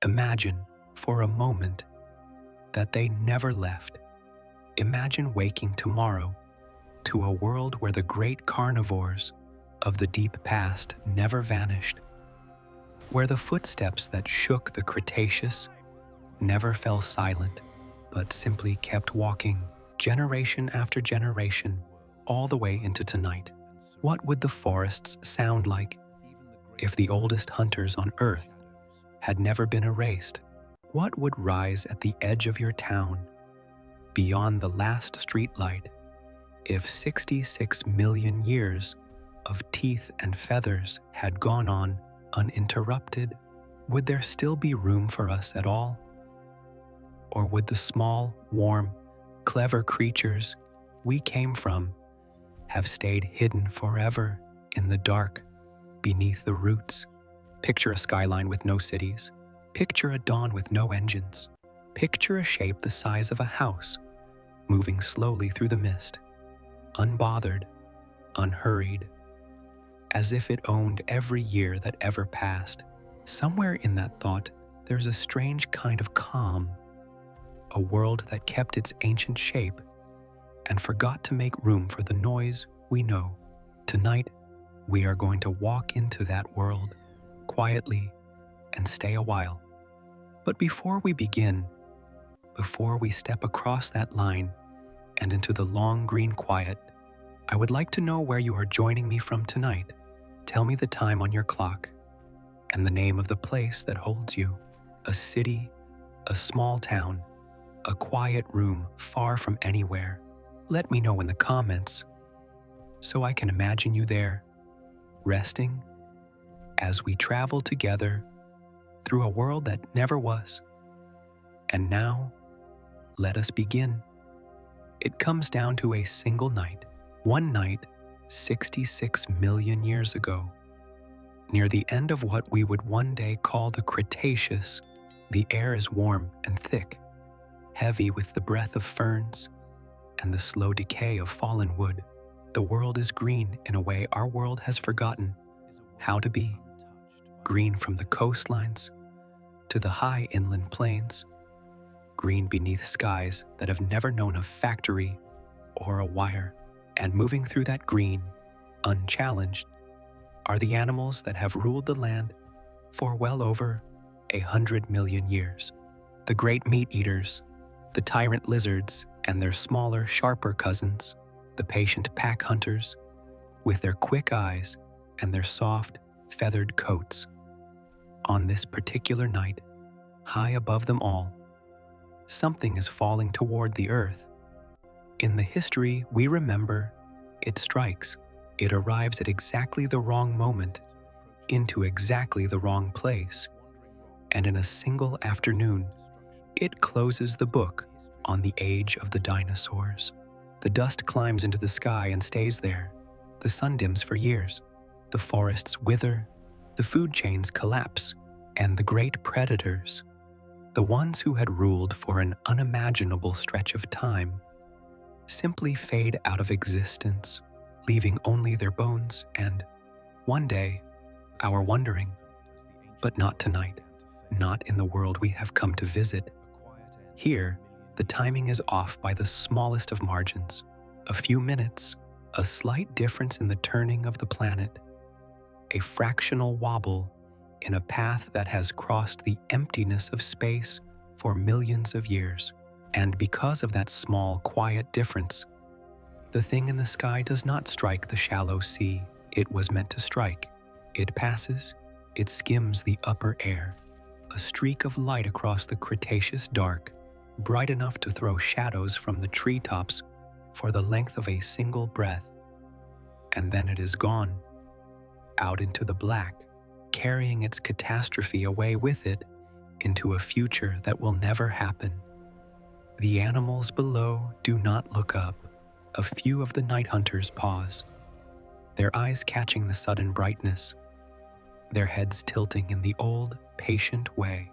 Imagine, for a moment, that they never left. Imagine waking tomorrow to a world where the great carnivores of the deep past never vanished, where the footsteps that shook the Cretaceous never fell silent, but simply kept walking, generation after generation, all the way into tonight. What would the forests sound like if the oldest hunters on Earth had never been erased? What would rise at the edge of your town, beyond the last streetlight, if 66 million years of teeth and feathers had gone on uninterrupted? Would there still be room for us at all? Or would the small, warm, clever creatures we came from have stayed hidden forever in the dark, beneath the roots? Picture a skyline with no cities. Picture a dawn with no engines. Picture a shape the size of a house, moving slowly through the mist, unbothered, unhurried, as if it owned every year that ever passed. Somewhere in that thought, there's a strange kind of calm, a world that kept its ancient shape and forgot to make room for the noise we know. Tonight, we are going to walk into that world quietly and stay a while. But before we begin, before we step across that line and into the long green quiet, I would like to know where you are joining me from tonight. Tell me the time on your clock and the name of the place that holds you. A city, a small town, a quiet room far from anywhere. Let me know in the comments so I can imagine you there, resting as we travel together through a world that never was. And now, let us begin. It comes down to a single night. One night, 66 million years ago. Near the end of what we would one day call the Cretaceous, the air is warm and thick, heavy with the breath of ferns and the slow decay of fallen wood. The world is green in a way our world has forgotten how to be. Green from the coastlines to the high inland plains. Green beneath skies that have never known a factory or a wire. And moving through that green, unchallenged, are the animals that have ruled the land for well over 100 million years. The great meat eaters, the tyrant lizards and their smaller, sharper cousins, the patient pack hunters with their quick eyes and their soft, feathered coats. On this particular night, high above them all, something is falling toward the earth. In the history we remember, it strikes. It arrives at exactly the wrong moment, into exactly the wrong place, and in a single afternoon, it closes the book on the age of the dinosaurs. The dust climbs into the sky and stays there. The sun dims for years. The forests wither, the food chains collapse, and the great predators, the ones who had ruled for an unimaginable stretch of time, simply fade out of existence, leaving only their bones and, one day, our wondering. But not tonight, not in the world we have come to visit. Here, the timing is off by the smallest of margins. A few minutes, a slight difference in the turning of the planet, a fractional wobble in a path that has crossed the emptiness of space for millions of years. And because of that small, quiet difference, the thing in the sky does not strike the shallow sea it was meant to strike. It passes, it skims the upper air, a streak of light across the Cretaceous dark, bright enough to throw shadows from the treetops for the length of a single breath. And then it is gone, out into the black, carrying its catastrophe away with it into a future that will never happen. The animals below do not look up. A few of the night hunters pause, their eyes catching the sudden brightness, their heads tilting in the old, patient way.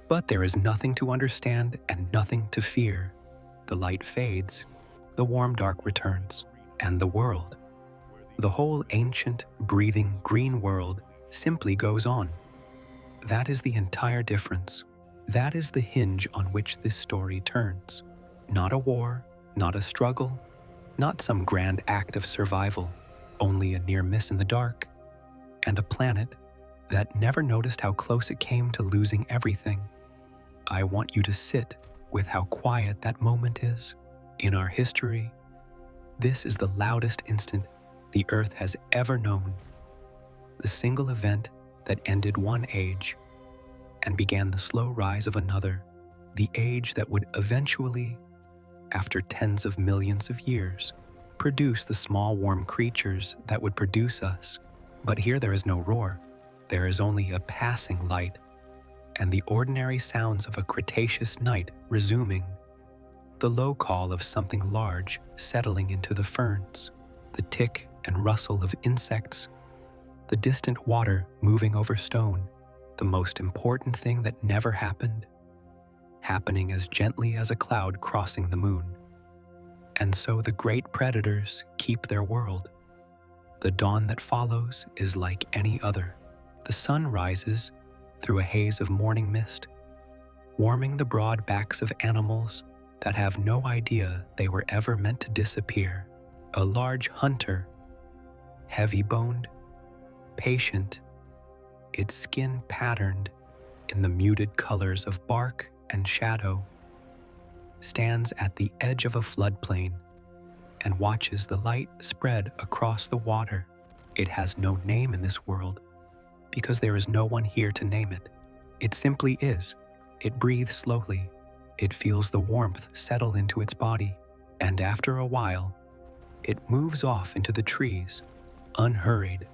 But there is nothing to understand and nothing to fear. The light fades, the warm dark returns, and the world, the whole ancient, breathing green world, simply goes on. That is the entire difference. That is the hinge on which this story turns. Not a war, not a struggle, not some grand act of survival, only a near miss in the dark, and a planet that never noticed how close it came to losing everything. I want you to sit with how quiet that moment is. In our history, this is the loudest instant the Earth has ever known. The single event that ended one age and began the slow rise of another, the age that would eventually, after tens of millions of years, produce the small warm creatures that would produce us. But here there is no roar. There is only a passing light, and the ordinary sounds of a Cretaceous night resuming, the low call of something large settling into the ferns, the tick and rustle of insects, the distant water moving over stone, the most important thing that never happened, happening as gently as a cloud crossing the moon. And so the great predators keep their world. The dawn that follows is like any other. The sun rises through a haze of morning mist, warming the broad backs of animals that have no idea they were ever meant to disappear. A large hunter, heavy-boned, patient, its skin patterned in the muted colors of bark and shadow, stands at the edge of a floodplain and watches the light spread across the water. It has no name in this world because there is no one here to name it. It simply is. It breathes slowly. It feels the warmth settle into its body, and after a while, it moves off into the trees, unhurried,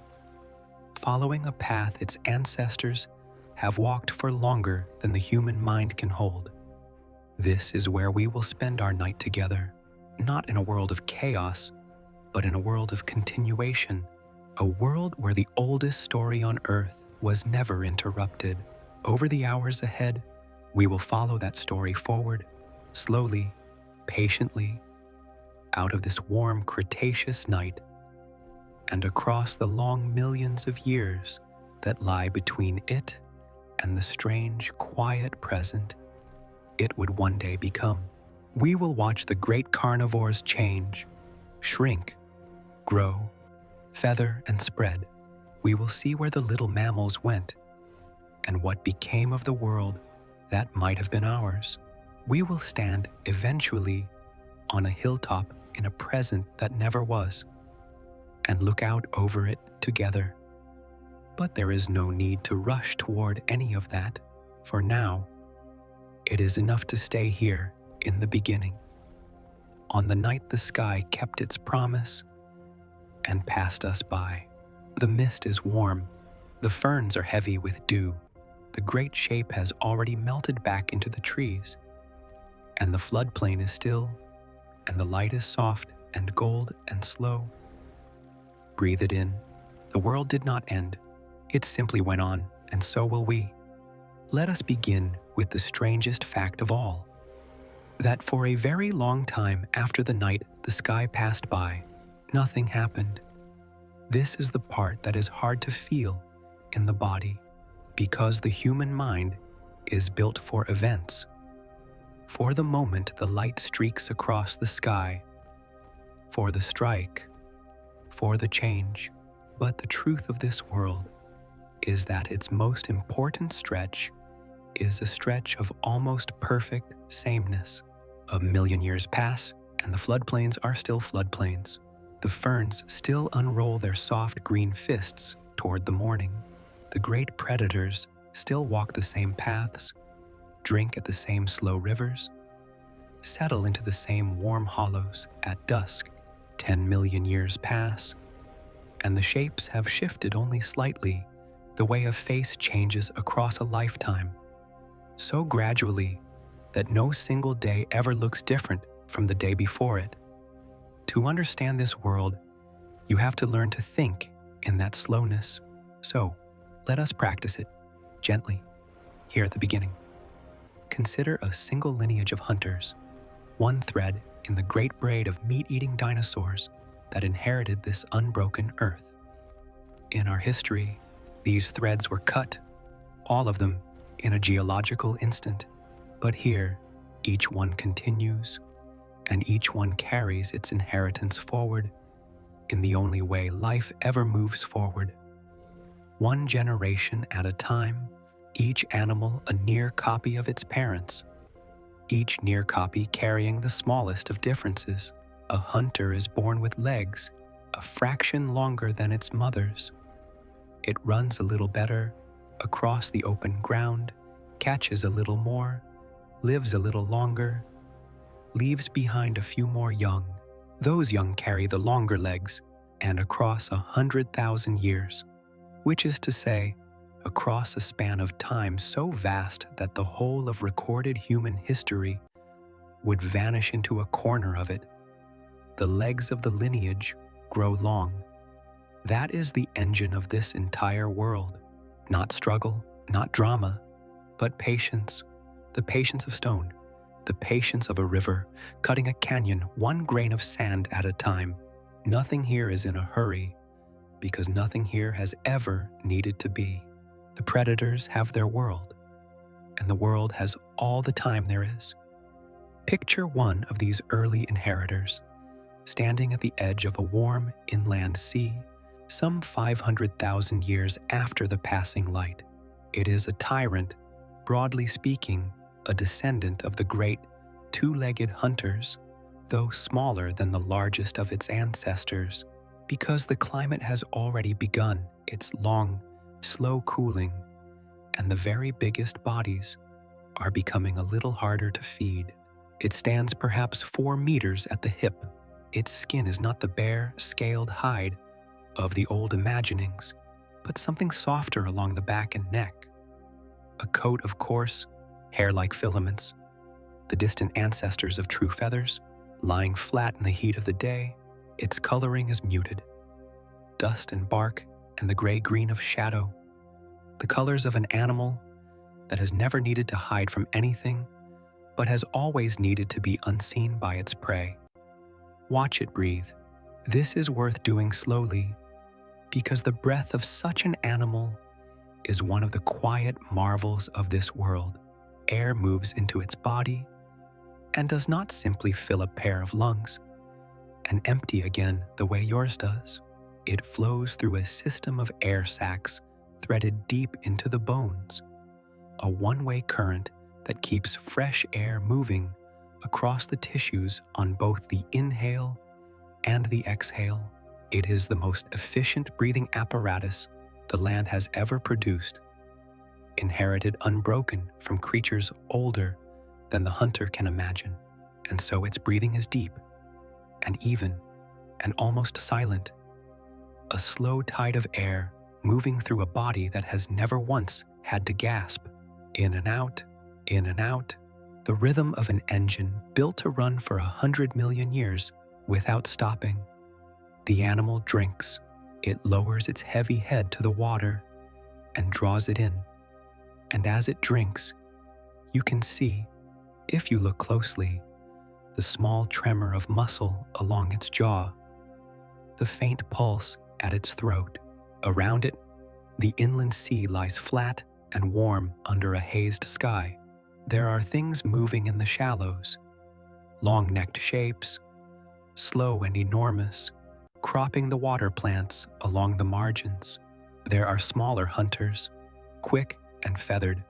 following a path its ancestors have walked for longer than the human mind can hold. This is where we will spend our night together, not in a world of chaos, but in a world of continuation, a world where the oldest story on Earth was never interrupted. Over the hours ahead, we will follow that story forward, slowly, patiently, out of this warm Cretaceous night, and across the long millions of years that lie between it and the strange, quiet present it would one day become. We will watch the great carnivores change, shrink, grow, feather, and spread. We will see where the little mammals went and what became of the world that might have been ours. We will stand eventually on a hilltop in a present that never was and look out over it together. But there is no need to rush toward any of that, for now, it is enough to stay here in the beginning, on the night the sky kept its promise and passed us by. The mist is warm, the ferns are heavy with dew, the great shape has already melted back into the trees, and the floodplain is still, and the light is soft and gold and slow. Breathe it in. The world did not end. It simply went on, and so will we. Let us begin with the strangest fact of all, that for a very long time after the night the sky passed by, nothing happened. This is the part that is hard to feel in the body, because the human mind is built for events. For the moment the light streaks across the sky, for the strike, for the change. But the truth of this world is that its most important stretch is a stretch of almost perfect sameness. 1,000,000 years pass, and the floodplains are still floodplains. The ferns still unroll their soft green fists toward the morning. The great predators still walk the same paths, drink at the same slow rivers, settle into the same warm hollows at dusk. 10,000,000 years pass, and the shapes have shifted only slightly, the way a face changes across a lifetime, so gradually that no single day ever looks different from the day before it. To understand this world, you have to learn to think in that slowness. So, let us practice it, gently, here at the beginning. Consider a single lineage of hunters, one thread in the great braid of meat-eating dinosaurs that inherited this unbroken Earth. In our history, these threads were cut, all of them, in a geological instant. But here, each one continues, and each one carries its inheritance forward in the only way life ever moves forward. One generation at a time, each animal a near copy of its parents, each near copy carrying the smallest of differences. A hunter is born with legs a fraction longer than its mother's. It runs a little better across the open ground, catches a little more, lives a little longer, leaves behind a few more young. Those young carry the longer legs, and across 100,000 years, which is to say, across a span of time so vast that the whole of recorded human history would vanish into a corner of it, the legs of the lineage grow long. That is the engine of this entire world. Not struggle, not drama, but patience. The patience of stone, the patience of a river, cutting a canyon one grain of sand at a time. Nothing here is in a hurry, because nothing here has ever needed to be. The predators have their world, and the world has all the time there is. Picture one of these early inheritors, standing at the edge of a warm inland sea, some 500,000 years after the passing light. It is a tyrant, broadly speaking, a descendant of the great two-legged hunters, though smaller than the largest of its ancestors, because the climate has already begun its long, slow cooling, and the very biggest bodies are becoming a little harder to feed. It stands perhaps 4 meters at the hip. Its skin is not the bare, scaled hide of the old imaginings, but something softer along the back and neck. A coat of coarse, hair-like filaments, the distant ancestors of true feathers, lying flat in the heat of the day. Its coloring is muted. Dust and bark and the gray-green of shadow, the colors of an animal that has never needed to hide from anything, but has always needed to be unseen by its prey. Watch it breathe. This is worth doing slowly, because the breath of such an animal is one of the quiet marvels of this world. Air moves into its body and does not simply fill a pair of lungs and empty again the way yours does. It flows through a system of air sacs threaded deep into the bones, a one-way current that keeps fresh air moving across the tissues on both the inhale and the exhale. It is the most efficient breathing apparatus the land has ever produced, inherited unbroken from creatures older than the hunter can imagine. And so its breathing is deep and even and almost silent, a slow tide of air moving through a body that has never once had to gasp. In and out, the rhythm of an engine built to run for 100 million years without stopping. The animal drinks. It lowers its heavy head to the water and draws it in. And as it drinks, you can see, if you look closely, the small tremor of muscle along its jaw, the faint pulse at its throat. Around it, the inland sea lies flat and warm under a hazed sky. There are things moving in the shallows, long-necked shapes, slow and enormous, cropping the water plants along the margins. There are smaller hunters, quick and feathered,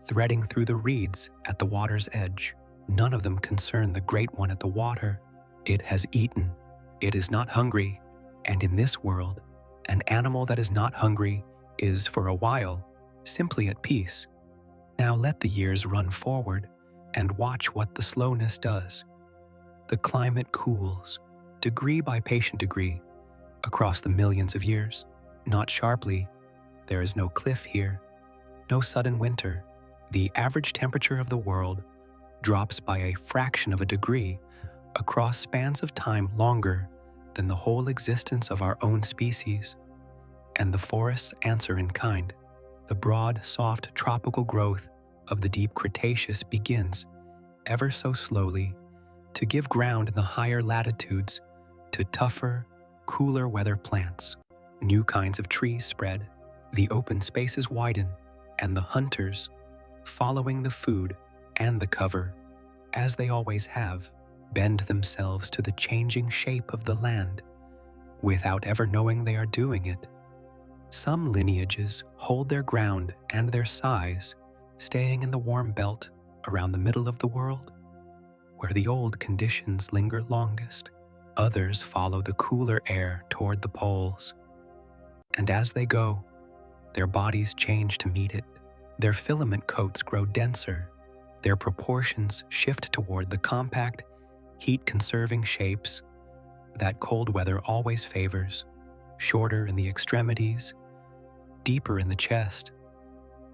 threading through the reeds at the water's edge. None of them concern the great one at the water. It has eaten. It is not hungry. And in this world, an animal that is not hungry is, for a while, simply at peace. Now let the years run forward and watch what the slowness does. The climate cools, degree by patient degree, across the millions of years. Not sharply. There is no cliff here, no sudden winter. The average temperature of the world drops by a fraction of a degree across spans of time longer than the whole existence of our own species. And the forests answer in kind. The broad, soft tropical growth of the deep Cretaceous begins, ever so slowly, to give ground in the higher latitudes to tougher, cooler weather plants. New kinds of trees spread, the open spaces widen, and the hunters, following the food, and the cover, as they always have, bend themselves to the changing shape of the land without ever knowing they are doing it. Some lineages hold their ground and their size, staying in the warm belt around the middle of the world, where the old conditions linger longest. Others follow the cooler air toward the poles, and as they go, their bodies change to meet it. Their filament coats grow denser, their proportions shift toward the compact, heat-conserving shapes that cold weather always favors, shorter in the extremities, deeper in the chest,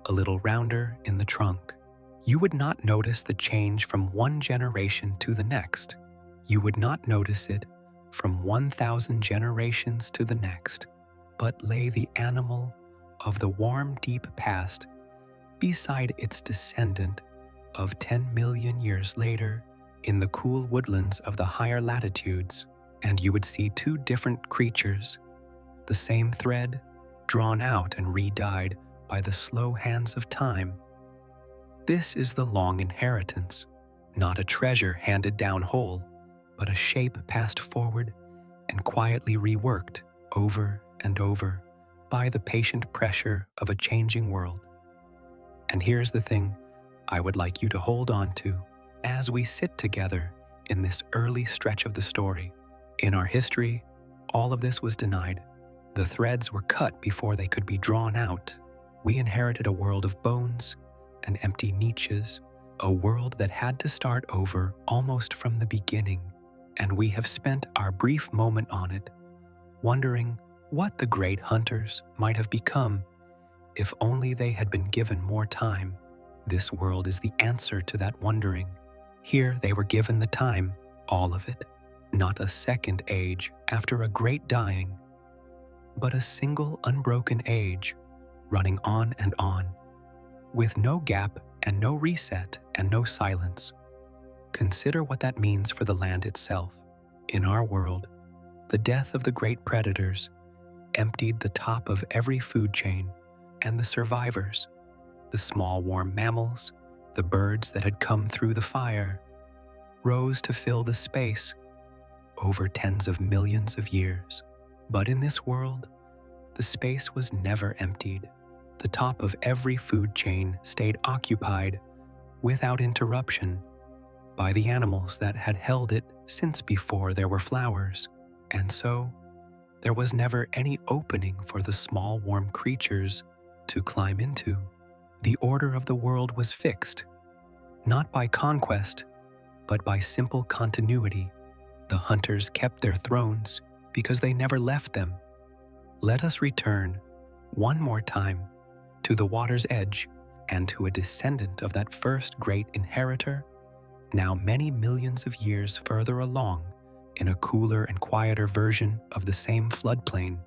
a little rounder in the trunk. You would not notice the change from one generation to the next. You would not notice it from 1,000 generations to the next, but lay the animal of the warm, deep past beside its descendant of 10 million years later in the cool woodlands of the higher latitudes, and you would see two different creatures, the same thread, drawn out and re-dyed by the slow hands of time. This is the long inheritance, not a treasure handed down whole, but a shape passed forward and quietly reworked over and over by the patient pressure of a changing world. And here's the thing I would like you to hold on to as we sit together in this early stretch of the story. In our history, all of this was denied. The threads were cut before they could be drawn out. We inherited a world of bones and empty niches, a world that had to start over almost from the beginning, and we have spent our brief moment on it, wondering what the great hunters might have become if only they had been given more time. This world is the answer to that wondering. Here they were given the time, all of it, not a second age after a great dying, but a single unbroken age, running on and on, with no gap and no reset and no silence. Consider what that means for the land itself. In our world, the death of the great predators emptied the top of every food chain, and the survivors, the small warm mammals, the birds that had come through the fire, rose to fill the space over tens of millions of years. But in this world, the space was never emptied. The top of every food chain stayed occupied without interruption by the animals that had held it since before there were flowers. And so, there was never any opening for the small warm creatures to climb into. The order of the world was fixed, not by conquest, but by simple continuity. The hunters kept their thrones because they never left them. Let us return one more time to the water's edge and to a descendant of that first great inheritor, now many millions of years further along in a cooler and quieter version of the same floodplain.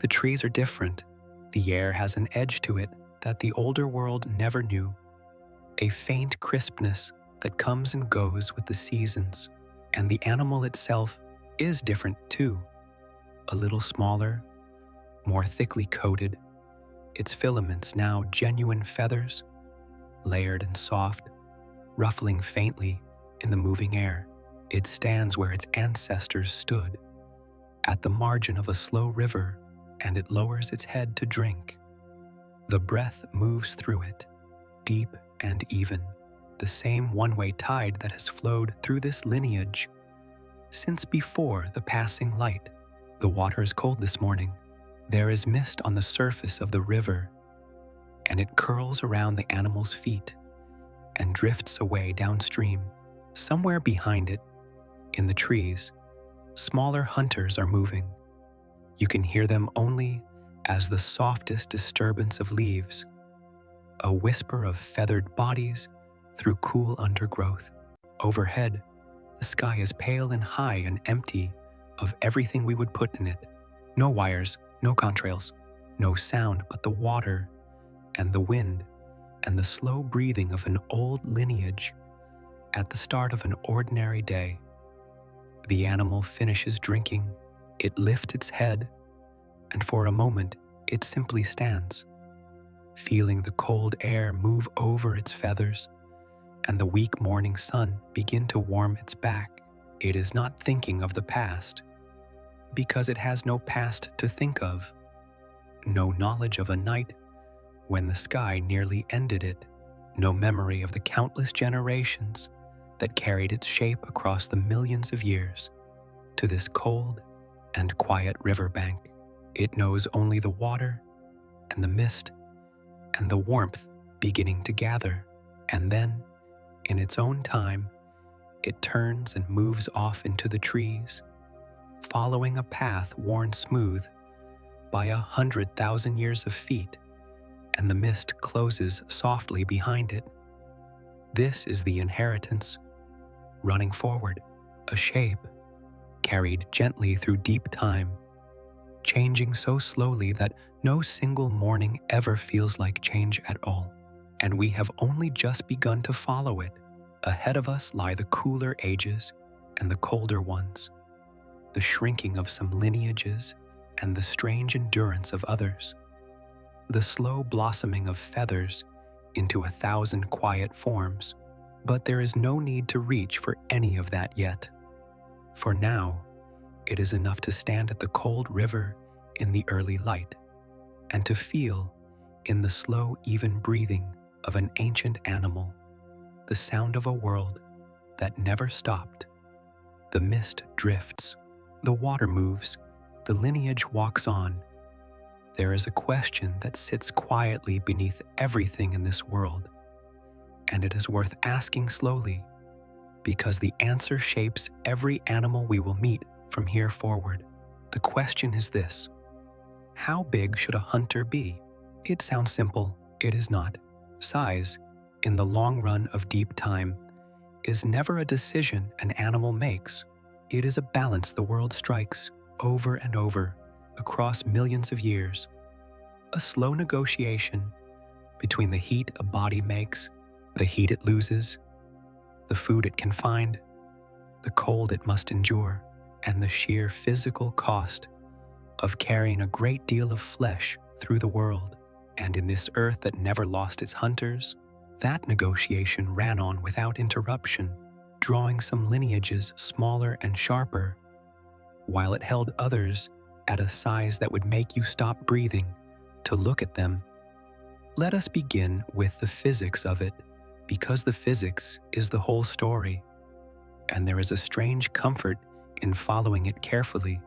The trees are different. The air has an edge to it that the older world never knew, a faint crispness that comes and goes with the seasons. And the animal itself is different too, a little smaller, more thickly coated, its filaments now genuine feathers, layered and soft, ruffling faintly in the moving air. It stands where its ancestors stood, at the margin of a slow river, and it lowers its head to drink. The breath moves through it, deep and even, the same one-way tide that has flowed through this lineage since before the passing light. The water is cold this morning. There is mist on the surface of the river, and it curls around the animal's feet and drifts away downstream. Somewhere behind it, in the trees, smaller hunters are moving. You can hear them only as the softest disturbance of leaves, a whisper of feathered bodies through cool undergrowth. Overhead, the sky is pale and high and empty of everything we would put in it. No wires, no contrails, no sound but the water and the wind and the slow breathing of an old lineage at the start of an ordinary day. The animal finishes drinking, it lifts its head, and for a moment it simply stands, feeling the cold air move over its feathers and the weak morning sun begin to warm its back, it is not thinking of the past, because it has no past to think of, no knowledge of a night when the sky nearly ended it, no memory of the countless generations that carried its shape across the millions of years to this cold and quiet riverbank. It knows only the water and the mist and the warmth beginning to gather, and then, in its own time, it turns and moves off into the trees, following a path worn smooth by 100,000 years of feet, and the mist closes softly behind it. This is the inheritance, running forward, a shape carried gently through deep time, changing so slowly that no single morning ever feels like change at all. And we have only just begun to follow it. Ahead of us lie the cooler ages and the colder ones, the shrinking of some lineages and the strange endurance of others, the slow blossoming of feathers into 1,000 quiet forms. But there is no need to reach for any of that yet. For now, it is enough to stand at the cold river in the early light and to feel, in the slow, even breathing of an ancient animal, the sound of a world that never stopped. The mist drifts, the water moves, the lineage walks on. There is a question that sits quietly beneath everything in this world, and it is worth asking slowly, because the answer shapes every animal we will meet from here forward. The question is this: how big should a hunter be? It sounds simple. It is not. Size, in the long run of deep time, is never a decision an animal makes. It is a balance the world strikes over and over across millions of years. A slow negotiation between the heat a body makes, the heat it loses, the food it can find, the cold it must endure, and the sheer physical cost of carrying a great deal of flesh through the world. And in this earth that never lost its hunters, that negotiation ran on without interruption, drawing some lineages smaller and sharper, while it held others at a size that would make you stop breathing to look at them. Let us begin with the physics of it, because the physics is the whole story, and there is a strange comfort in following it carefully.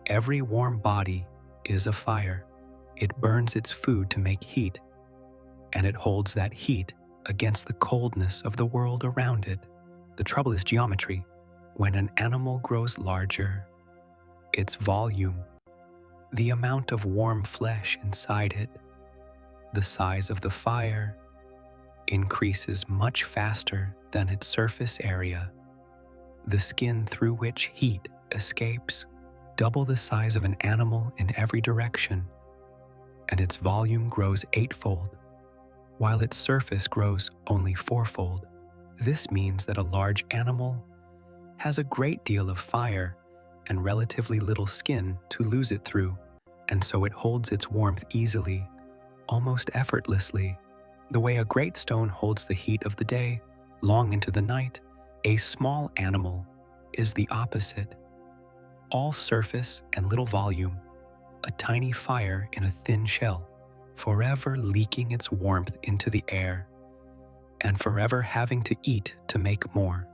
Every warm body is a fire. It burns its food to make heat, and it holds that heat against the coldness of the world around it. The trouble is geometry. When an animal grows larger, its volume, the amount of warm flesh inside it, the size of the fire, increases much faster than its surface area. The skin through which heat escapes, double the size of an animal in every direction, and its volume grows 8-fold, while its surface grows only 4-fold. This means that a large animal has a great deal of fire and relatively little skin to lose it through, and so it holds its warmth easily, almost effortlessly. The way a great stone holds the heat of the day long into the night, a small animal is the opposite. All surface and little volume, a tiny fire in a thin shell, forever leaking its warmth into the air, and forever having to eat to make more.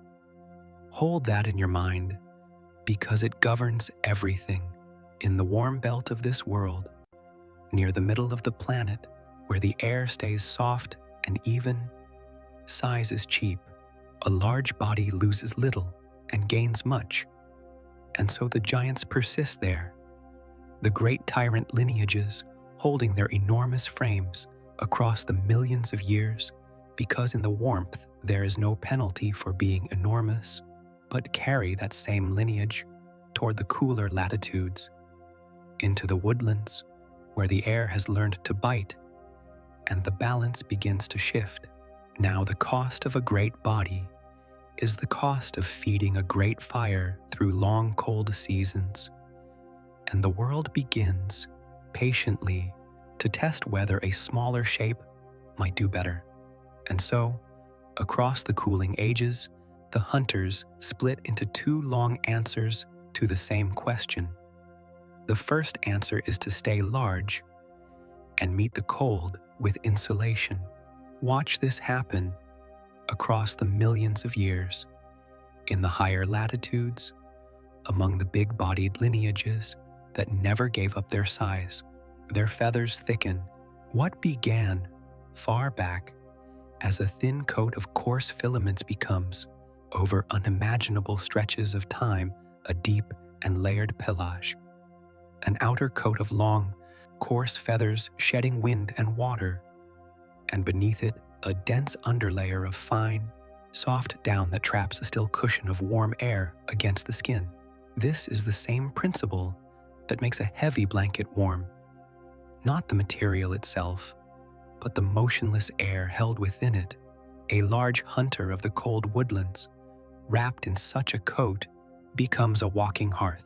Hold that in your mind, because it governs everything. In the warm belt of this world, near the middle of the planet, where the air stays soft and even, size is cheap. A large body loses little and gains much, and so the giants persist there, the great tyrant lineages holding their enormous frames across the millions of years, because in the warmth there is no penalty for being enormous, but carry that same lineage toward the cooler latitudes, into the woodlands where the air has learned to bite and the balance begins to shift. Now the cost of a great body is the cost of feeding a great fire through long cold seasons, and the world begins patiently to test whether a smaller shape might do better. And so, Across the cooling ages, the hunters split into two long answers to the same question. The first answer is to stay large and meet the cold with insulation. Watch this happen across the millions of years. In the higher latitudes, among the big-bodied lineages that never gave up their size, their feathers thicken. What began far back as a thin coat of coarse filaments becomes, over unimaginable stretches of time, a deep and layered pelage. An outer coat of long, coarse feathers shedding wind and water, and beneath it a dense underlayer of fine, soft down that traps a still cushion of warm air against the skin. This is the same principle that makes a heavy blanket warm. Not the material itself, but the motionless air held within it. A large hunter of the cold woodlands, wrapped in such a coat, becomes a walking hearth.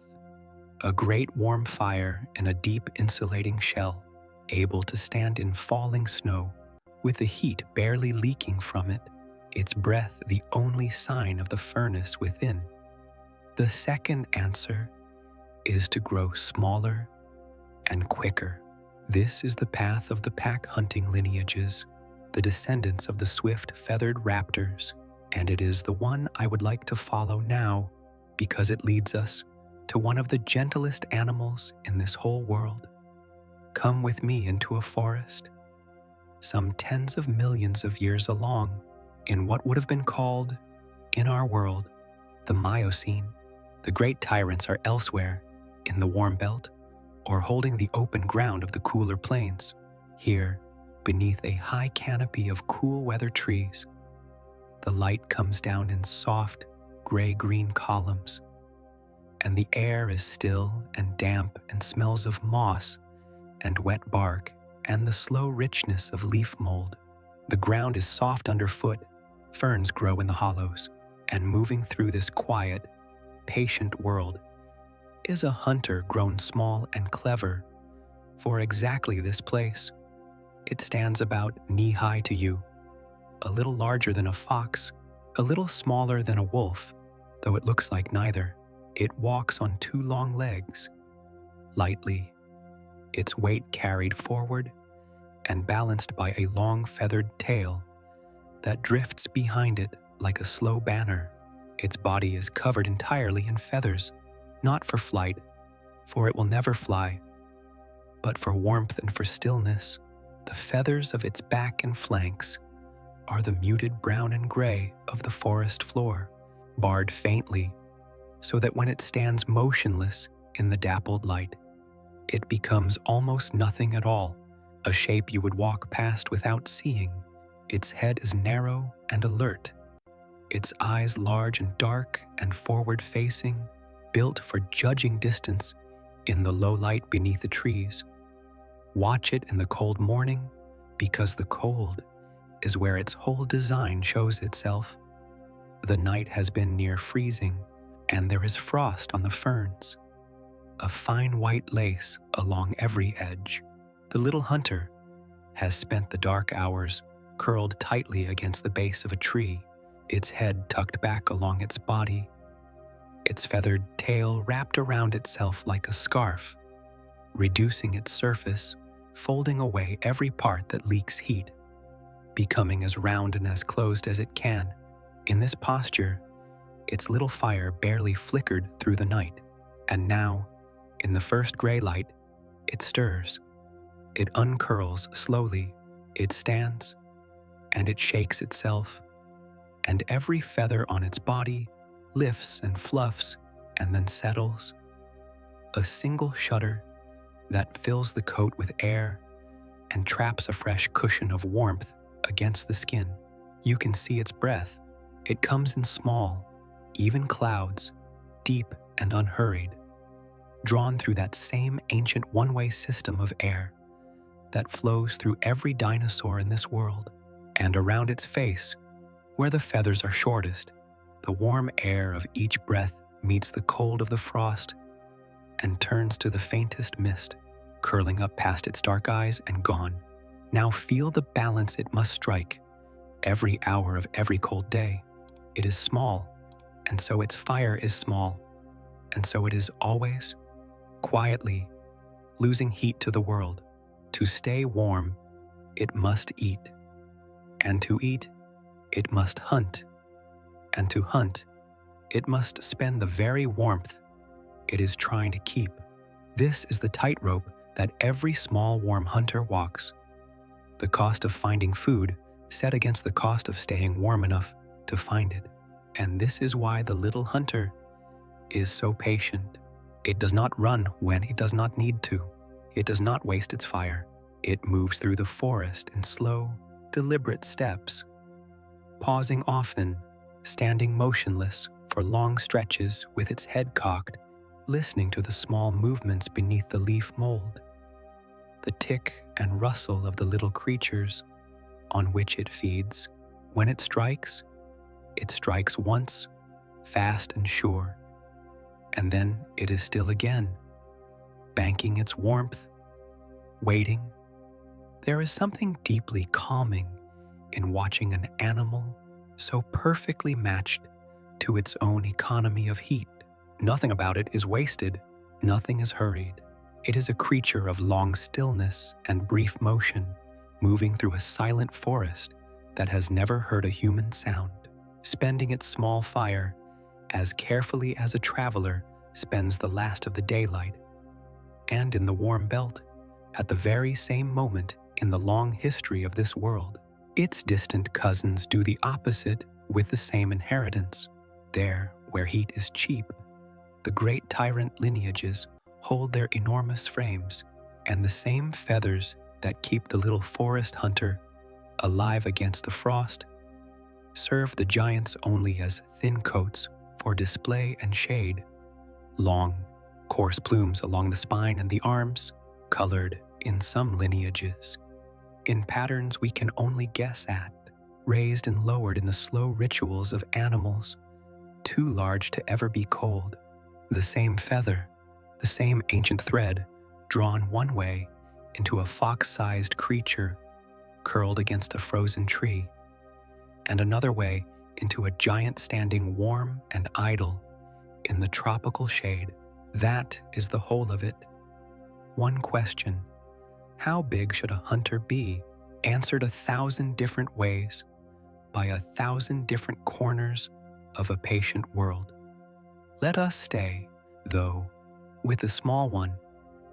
A great warm fire in a deep insulating shell, able to stand in falling snow, with the heat barely leaking from it, its breath the only sign of the furnace within. The second answer is to grow smaller and quicker. This is the path of the pack hunting lineages, the descendants of the swift feathered raptors, and it is the one I would like to follow now because it leads us to one of the gentlest animals in this whole world. Come with me into a forest, some tens of millions of years along, in what would have been called, in our world, the Miocene. The great tyrants are elsewhere, in the warm belt, or holding the open ground of the cooler plains. Here, beneath a high canopy of cool weather trees, the light comes down in soft, gray-green columns, and the air is still and damp and smells of moss and wet bark and the slow richness of leaf mold. The ground is soft underfoot, ferns grow in the hollows, and moving through this quiet, patient world is a hunter grown small and clever for exactly this place. It stands about knee-high to you, a little larger than a fox, a little smaller than a wolf, though it looks like neither. It walks on two long legs, lightly, its weight carried forward and balanced by a long feathered tail that drifts behind it like a slow banner. Its body is covered entirely in feathers, not for flight, for it will never fly, but for warmth and for stillness. The feathers of its back and flanks are the muted brown and gray of the forest floor, barred faintly, so that when it stands motionless in the dappled light, it becomes almost nothing at all, a shape you would walk past without seeing. Its head is narrow and alert, its eyes large and dark and forward-facing, built for judging distance in the low light beneath the trees. Watch it in the cold morning, because the cold is where its whole design shows itself. The night has been near freezing, and there is frost on the ferns, a fine white lace along every edge. The little hunter has spent the dark hours curled tightly against the base of a tree, its head tucked back along its body, its feathered tail wrapped around itself like a scarf, reducing its surface, folding away every part that leaks heat, becoming as round and as closed as it can. In this posture, its little fire barely flickered through the night, and now, in the first gray light, it stirs. It uncurls slowly, it stands, and it shakes itself, and every feather on its body lifts and fluffs and then settles. A single shudder that fills the coat with air and traps a fresh cushion of warmth against the skin. You can see its breath. It comes in small, even clouds, deep and unhurried, drawn through that same ancient one-way system of air that flows through every dinosaur in this world. And around its face, where the feathers are shortest, the warm air of each breath meets the cold of the frost and turns to the faintest mist, curling up past its dark eyes and gone. Now feel the balance it must strike every hour of every cold day. It is small, and so its fire is small, and so it is always, quietly, losing heat to the world. To stay warm, it must eat. And to eat, it must hunt. And to hunt, it must spend the very warmth it is trying to keep. This is the tightrope that every small warm hunter walks. The cost of finding food set against the cost of staying warm enough to find it. And this is why the little hunter is so patient. It does not run when it does not need to. It does not waste its fire. It moves through the forest in slow, deliberate steps, pausing often, standing motionless for long stretches with its head cocked, listening to the small movements beneath the leaf mold, the tick and rustle of the little creatures on which it feeds. When it strikes once, fast and sure, and then it is still again, banking its warmth, waiting. There is something deeply calming in watching an animal so perfectly matched to its own economy of heat. Nothing about it is wasted, nothing is hurried. It is a creature of long stillness and brief motion, moving through a silent forest that has never heard a human sound, spending its small fire as carefully as a traveler spends the last of the daylight. And in the warm belt, at the very same moment in the long history of this world, its distant cousins do the opposite with the same inheritance. There, where heat is cheap, the great tyrant lineages hold their enormous frames, and the same feathers that keep the little forest hunter alive against the frost serve the giants only as thin coats for display and shade. Long, coarse plumes along the spine and the arms, colored in some lineages, in patterns we can only guess at, raised and lowered in the slow rituals of animals too large to ever be cold. The same feather, the same ancient thread, drawn one way into a fox-sized creature curled against a frozen tree, and another way into a giant standing warm and idle in the tropical shade. That is the whole of it. One question: how big should a hunter be? Answered 1,000 different ways by 1,000 different corners of a patient world. Let us stay, though, with the small one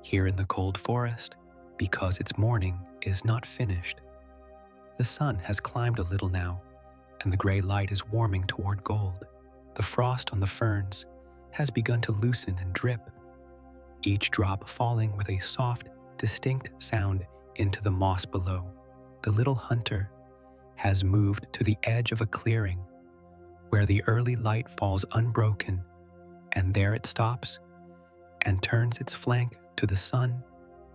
here in the cold forest, because its morning is not finished. The sun has climbed a little now, and the gray light is warming toward gold. The frost on the ferns has begun to loosen and drip, each drop falling with a soft, distinct sound into the moss below. The little hunter has moved to the edge of a clearing where the early light falls unbroken, and there it stops and turns its flank to the sun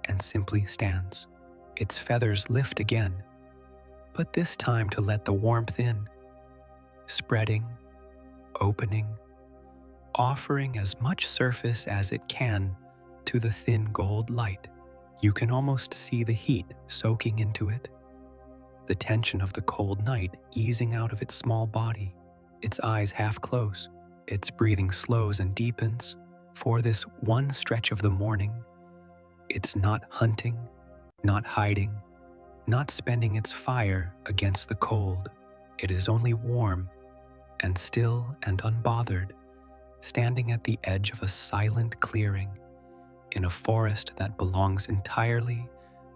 and simply stands. Its feathers lift again, but this time to let the warmth in, spreading, opening, offering as much surface as it can to the thin gold light. You can almost see the heat soaking into it, the tension of the cold night easing out of its small body. Its eyes half close, its breathing slows and deepens. For this one stretch of the morning, it's not hunting, not hiding, not spending its fire against the cold. It is only warm and still and unbothered, standing at the edge of a silent clearing in a forest that belongs entirely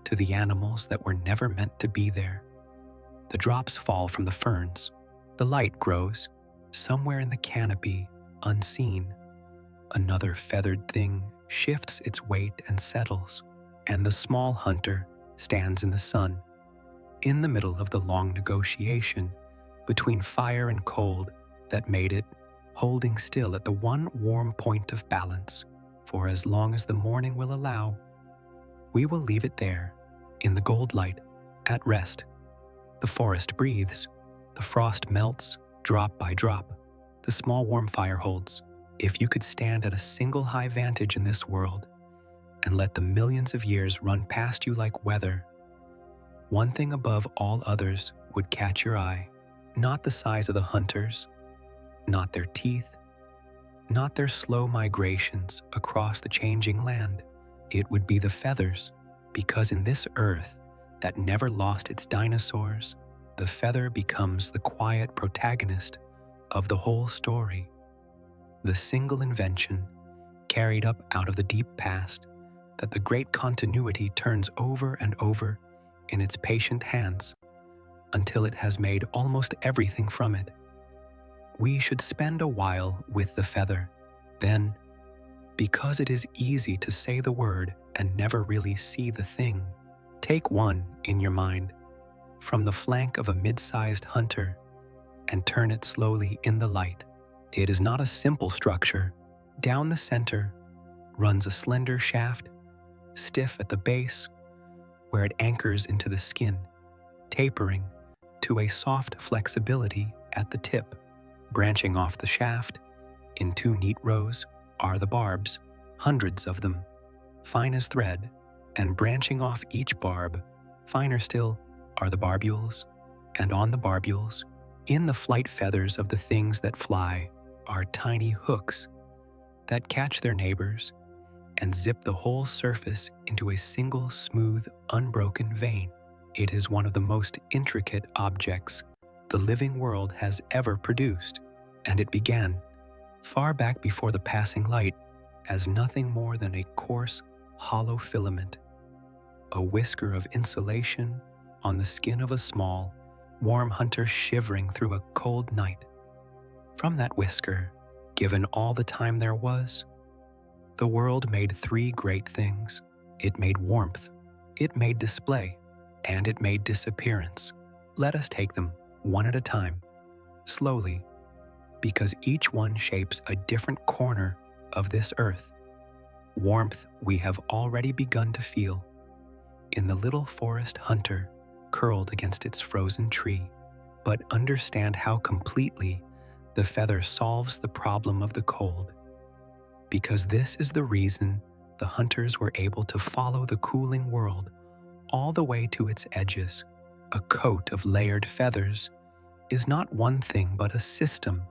to the animals that were never meant to be there. The drops fall from the ferns. The light grows. Somewhere in the canopy, unseen, another feathered thing shifts its weight and settles, and the small hunter stands in the sun, in the middle of the long negotiation between fire and cold that made it, holding still at the one warm point of balance. For as long as the morning will allow, we will leave it there, in the gold light, at rest. The forest breathes, the frost melts, drop by drop. The small warm fire holds. If you could stand at a single high vantage in this world and let the millions of years run past you like weather, one thing above all others would catch your eye. Not the size of the hunters, not their teeth, not their slow migrations across the changing land. It would be the feathers, because in this earth that never lost its dinosaurs, the feather becomes the quiet protagonist of the whole story. The single invention carried up out of the deep past that the great continuity turns over and over in its patient hands until it has made almost everything from it. We should spend a while with the feather. Then, because it is easy to say the word and never really see the thing, take one in your mind from the flank of a mid-sized hunter and turn it slowly in the light. It is not a simple structure. Down the center runs a slender shaft, stiff at the base, where it anchors into the skin, tapering to a soft flexibility at the tip. Branching off the shaft, in two neat rows, are the barbs, hundreds of them, fine as thread, and branching off each barb, finer still, are the barbules, and on the barbules, in the flight feathers of the things that fly, are tiny hooks that catch their neighbors and zip the whole surface into a single smooth, unbroken vein. It is one of the most intricate objects the living world has ever produced, and it began, far back before the passing light, as nothing more than a coarse, hollow filament, a whisker of insulation on the skin of a small, warm hunter shivering through a cold night. From that whisker, given all the time there was, the world made three great things. It made warmth, it made display, and it made disappearance. Let us take them one at a time, slowly, because each one shapes a different corner of this earth. Warmth we have already begun to feel in the little forest hunter curled against its frozen tree. But understand how completely the feather solves the problem of the cold, because this is the reason the hunters were able to follow the cooling world all the way to its edges. A coat of layered feathers is not one thing but a system,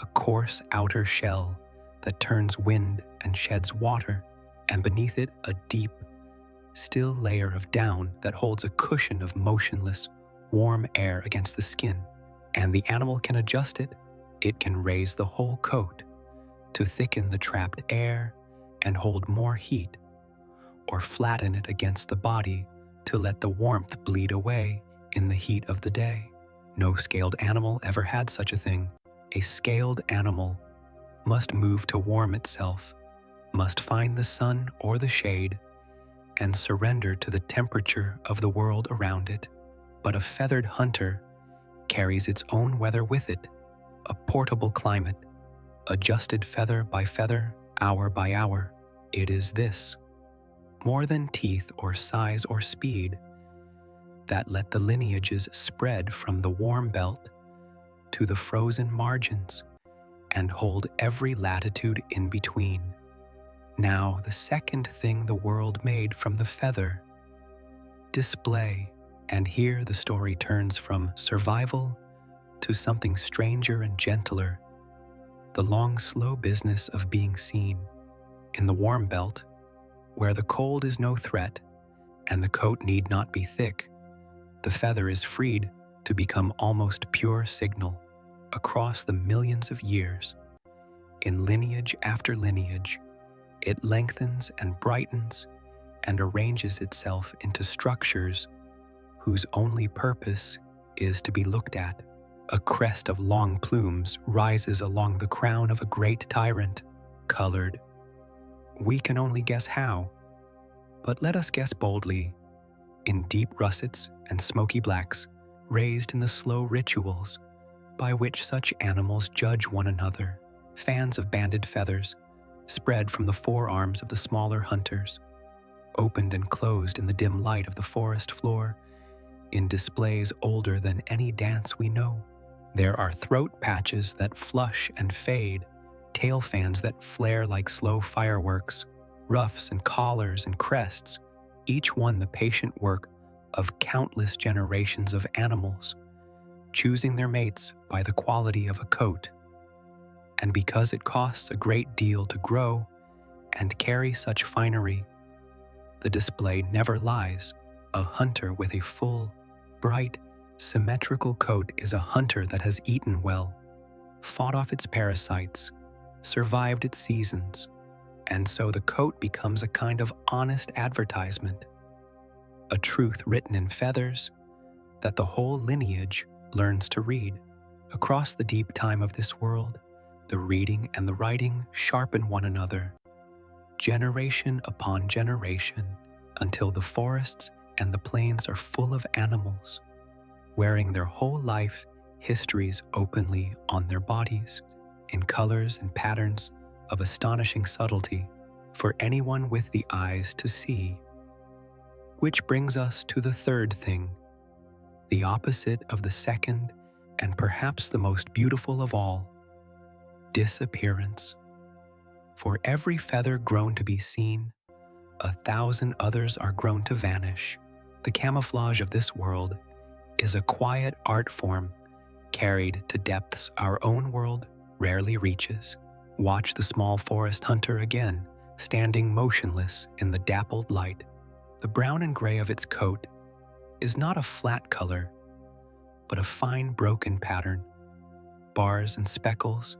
a coarse outer shell that turns wind and sheds water, and beneath it a deep, still layer of down that holds a cushion of motionless, warm air against the skin. And the animal can adjust it. It can raise the whole coat to thicken the trapped air and hold more heat, or flatten it against the body to let the warmth bleed away in the heat of the day. No scaled animal ever had such a thing. A scaled animal must move to warm itself, must find the sun or the shade, and surrender to the temperature of the world around it. But a feathered hunter carries its own weather with it, a portable climate, adjusted feather by feather, hour by hour. It is this, more than teeth or size or speed, that let the lineages spread from the warm belt to the frozen margins and hold every latitude in between. Now, the second thing the world made from the feather, display. And here the story turns from survival to something stranger and gentler, the long, slow business of being seen. In the warm belt, where the cold is no threat and the coat need not be thick, the feather is freed to become almost pure signal. Across the millions of years, in lineage after lineage, it lengthens and brightens and arranges itself into structures whose only purpose is to be looked at. A crest of long plumes rises along the crown of a great tyrant, colored. We can only guess how, but let us guess boldly, in deep russets and smoky blacks, raised in the slow rituals by which such animals judge one another. Fans of banded feathers spread from the forearms of the smaller hunters, opened and closed in the dim light of the forest floor, in displays older than any dance we know. There are throat patches that flush and fade, tail fans that flare like slow fireworks, ruffs and collars and crests, each one the patient work of countless generations of animals, choosing their mates by the quality of a coat. And because it costs a great deal to grow and carry such finery, the display never lies. A hunter with a full, bright, symmetrical coat is a hunter that has eaten well, fought off its parasites, survived its seasons, and so the coat becomes a kind of honest advertisement, a truth written in feathers that the whole lineage learns to read. Across the deep time of this world, the reading and the writing sharpen one another, generation upon generation, until the forests and the plains are full of animals, wearing their whole life histories openly on their bodies, in colors and patterns of astonishing subtlety for anyone with the eyes to see. Which brings us to the third thing, the opposite of the second and perhaps the most beautiful of all, disappearance. For every feather grown to be seen, 1,000 others are grown to vanish. The camouflage of this world is a quiet art form carried to depths our own world rarely reaches. Watch the small forest hunter again, standing motionless in the dappled light. The brown and gray of its coat is not a flat color, but a fine broken pattern, bars and speckles,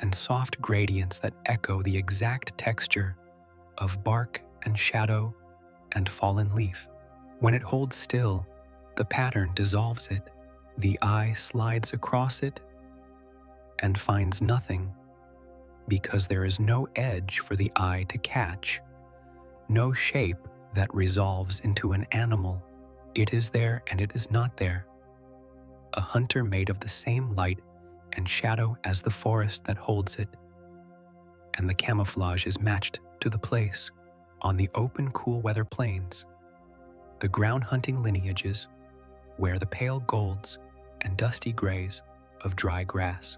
and soft gradients that echo the exact texture of bark and shadow and fallen leaf. When it holds still, the pattern dissolves it. The eye slides across it and finds nothing, because there is no edge for the eye to catch, no shape that resolves into an animal. It is there and it is not there. A hunter made of the same light and shadow as the forest that holds it, and the camouflage is matched to the place on the open cool weather plains. The ground hunting lineages wear the pale golds and dusty grays of dry grass.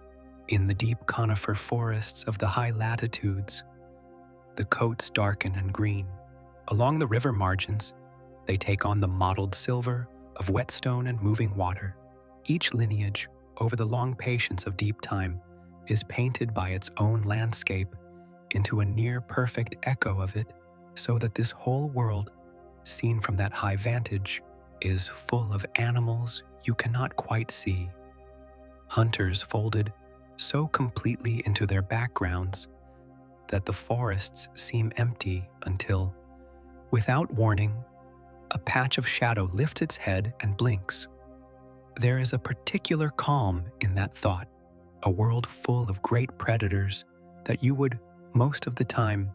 In the deep conifer forests of the high latitudes, the coats darken and green. Along the river margins, they take on the mottled silver of whetstone and moving water. Each lineage, over the long patience of deep time, is painted by its own landscape into a near-perfect echo of it, so that this whole world, seen from that high vantage, is full of animals you cannot quite see. Hunters folded so completely into their backgrounds that the forests seem empty until, without warning, a patch of shadow lifts its head and blinks. There is a particular calm in that thought, a world full of great predators that you would, most of the time,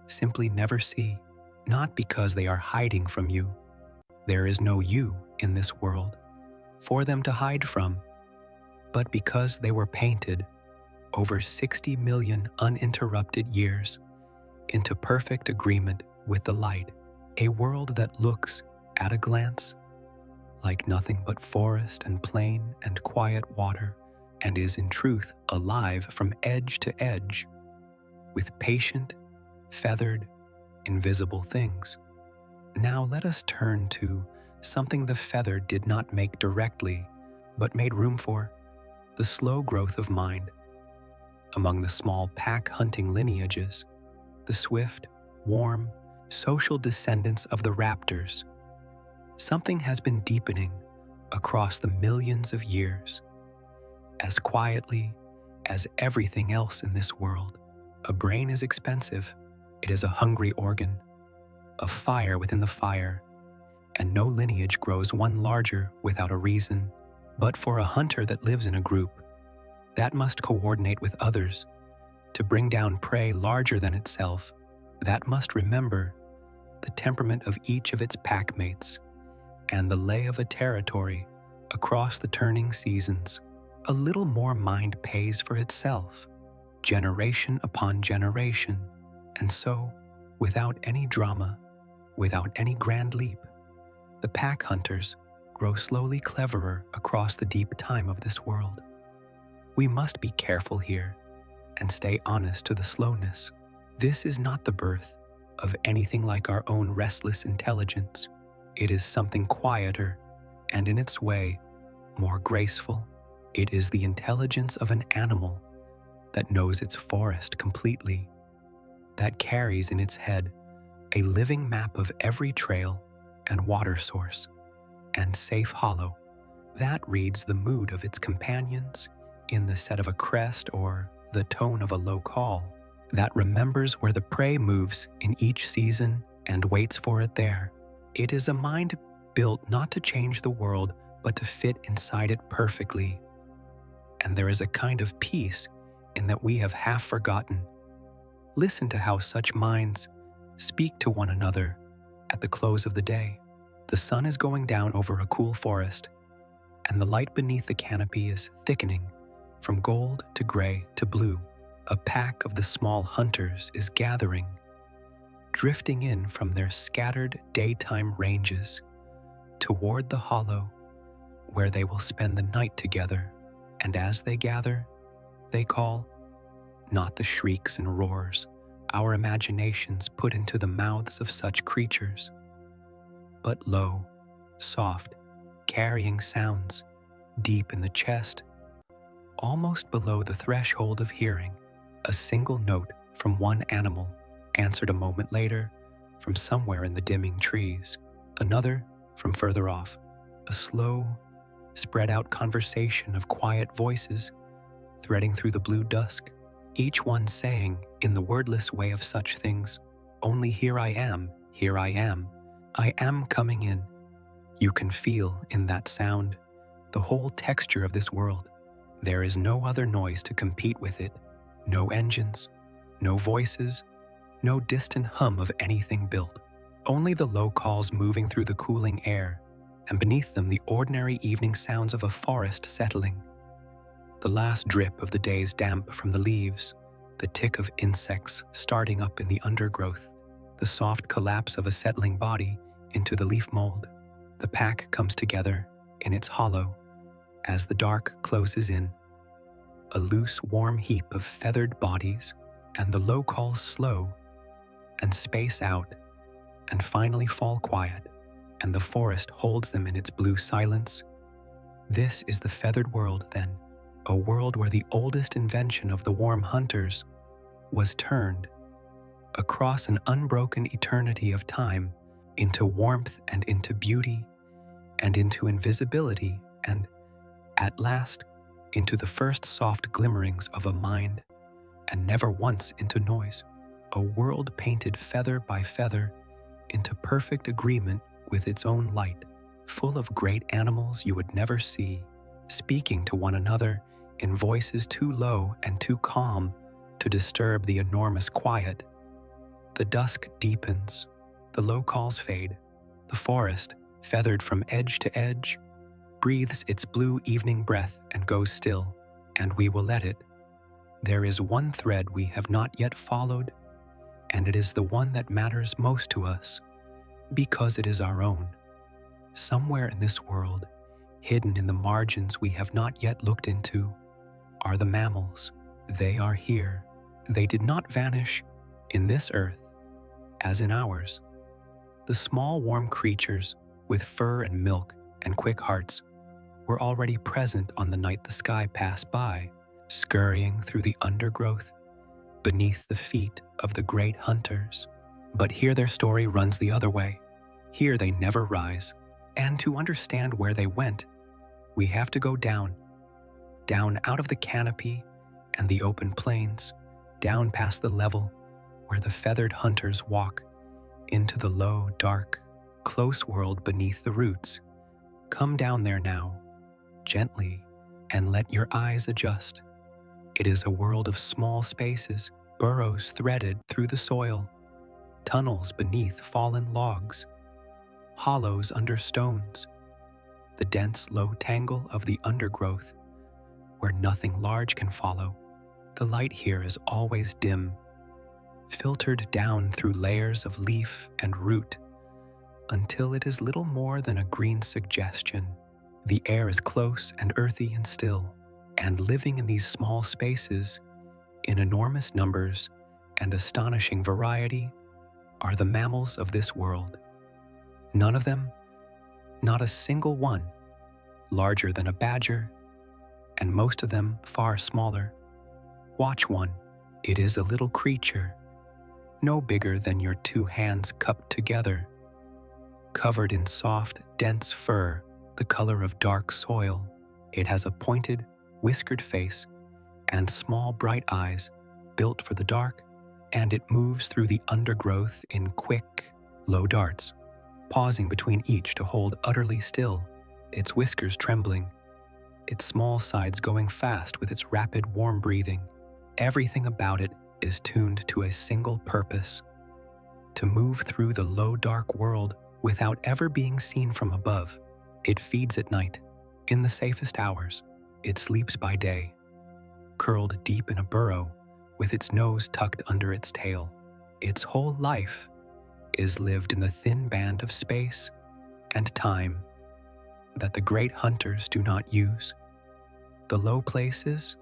simply never see, not because they are hiding from you. There is no you in this world for them to hide from, but because they were painted over 60 million uninterrupted years into perfect agreement with the light, a world that looks, at a glance, like nothing but forest and plain and quiet water, and is in truth alive from edge to edge with patient, feathered, invisible things. Now let us turn to something the feather did not make directly, but made room for, the slow growth of mind. Among the small pack hunting lineages, the swift, warm, social descendants of the raptors, something has been deepening across the millions of years, as quietly as everything else in this world. A brain is expensive. It is a hungry organ, a fire within the fire, and no lineage grows one larger without a reason. But for a hunter that lives in a group, that must coordinate with others to bring down prey larger than itself, that must remember the temperament of each of its packmates and the lay of a territory across the turning seasons. A little more mind pays for itself, generation upon generation, and so, without any drama, without any grand leap, the pack hunters grow slowly cleverer across the deep time of this world. We must be careful here and stay honest to the slowness. This is not the birth of anything like our own restless intelligence. It is something quieter and, in its way, more graceful. It is the intelligence of an animal that knows its forest completely, that carries in its head a living map of every trail and water source and safe hollow, that reads the mood of its companions in the set of a crest or the tone of a low call, that remembers where the prey moves in each season and waits for it there. It is a mind built not to change the world, but to fit inside it perfectly. And there is a kind of peace in that we have half forgotten. Listen to how such minds speak to one another at the close of the day. The sun is going down over a cool forest, and the light beneath the canopy is thickening from gold to gray to blue. A pack of the small hunters is gathering, drifting in from their scattered daytime ranges toward the hollow where they will spend the night together. And as they gather, they call, not the shrieks and roars our imaginations put into the mouths of such creatures, but low, soft, carrying sounds deep in the chest, almost below the threshold of hearing. A single note from one animal answered a moment later from somewhere in the dimming trees, another from further off, a slow, spread-out conversation of quiet voices threading through the blue dusk, each one saying, in the wordless way of such things, only here I am, I am coming in. You can feel in that sound the whole texture of this world. There is no other noise to compete with it, no engines, no voices, no distant hum of anything built, only the low calls moving through the cooling air, and beneath them the ordinary evening sounds of a forest settling. The last drip of the day's damp from the leaves, the tick of insects starting up in the undergrowth, the soft collapse of a settling body into the leaf mold. The pack comes together in its hollow as the dark closes in, a loose, warm heap of feathered bodies, and the low calls slow and space out and finally fall quiet, and the forest holds them in its blue silence. This is the feathered world, then, a world where the oldest invention of the warm hunters was turned across an unbroken eternity of time into warmth and into beauty and into invisibility and, at last, into the first soft glimmerings of a mind, and never once into noise, a world painted feather by feather into perfect agreement with its own light, full of great animals you would never see, speaking to one another in voices too low and too calm to disturb the enormous quiet. The dusk deepens, the low calls fade, the forest, feathered from edge to edge, breathes its blue evening breath and goes still, and we will let it. There is one thread we have not yet followed, and it is the one that matters most to us, because it is our own. Somewhere in this world, hidden in the margins we have not yet looked into, are the mammals. They are here. They did not vanish in this earth, as in ours. The small warm creatures with fur and milk and quick hearts were already present on the night the sky passed by, scurrying through the undergrowth beneath the feet of the great hunters. But here their story runs the other way. Here they never rise, and to understand where they went, we have to go down out of the canopy and the open plains, down past the level where the feathered hunters walk, into the low, dark, close world beneath the roots. Come down there now, gently, and let your eyes adjust. It is a world of small spaces, burrows threaded through the soil, tunnels beneath fallen logs, hollows under stones, the dense low tangle of the undergrowth where nothing large can follow. The light here is always dim, filtered down through layers of leaf and root until it is little more than a green suggestion. The air is close and earthy and still, and living in these small spaces, in enormous numbers and astonishing variety, are the mammals of this world. None of them Not a single one larger than a badger, and most of them far smaller. Watch one. It is a little creature, no bigger than your two hands cupped together, covered in soft, dense fur, the color of dark soil. It has a pointed, whiskered face and small, bright eyes built for the dark, and it moves through the undergrowth in quick, low darts, pausing between each to hold utterly still, its whiskers trembling, its small sides going fast with its rapid, warm breathing. Everything about it is tuned to a single purpose: to move through the low, dark world without ever being seen from above. It feeds at night, in the safest hours. It sleeps by day, curled deep in a burrow with its nose tucked under its tail. Its whole life is lived in the thin band of space and time that the great hunters do not use. The low places,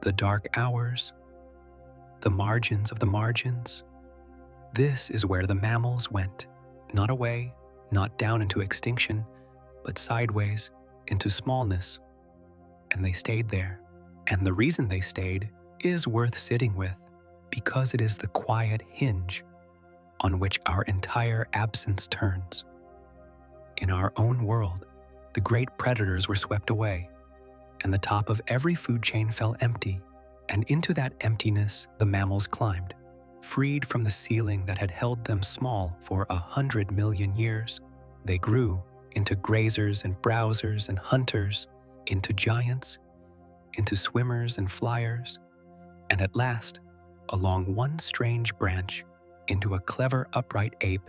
the dark hours, the margins of the margins. This is where the mammals went, not away, not down into extinction, but sideways into smallness. And they stayed there. And the reason they stayed is worth sitting with, because it is the quiet hinge on which our entire absence turns. In our own world, the great predators were swept away, and the top of every food chain fell empty, and into that emptiness the mammals climbed, freed from the ceiling that had held them small for 100 million years. They grew into grazers and browsers and hunters, into giants, into swimmers and flyers, and at last, along one strange branch, into a clever upright ape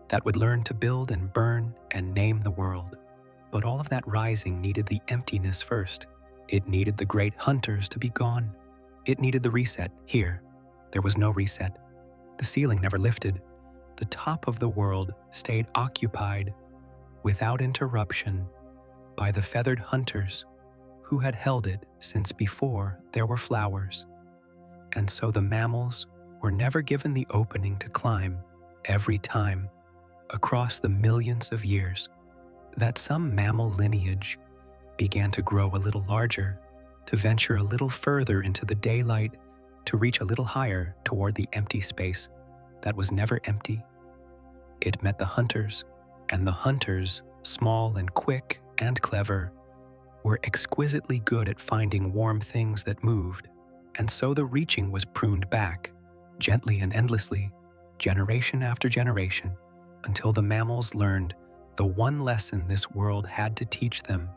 that would learn to build and burn and name the world. But all of that rising needed the emptiness first. It needed the great hunters to be gone. It needed the reset. Here, there was no reset. The ceiling never lifted. The top of the world stayed occupied, without interruption, by the feathered hunters who had held it since before there were flowers. And so the mammals were never given the opening to climb every time, across the millions of years, that some mammal lineage began to grow a little larger, to venture a little further into the daylight, to reach a little higher toward the empty space that was never empty. It met the hunters, and the hunters, small and quick and clever, were exquisitely good at finding warm things that moved, and so the reaching was pruned back, gently and endlessly, generation after generation, until the mammals learned the one lesson this world had to teach them: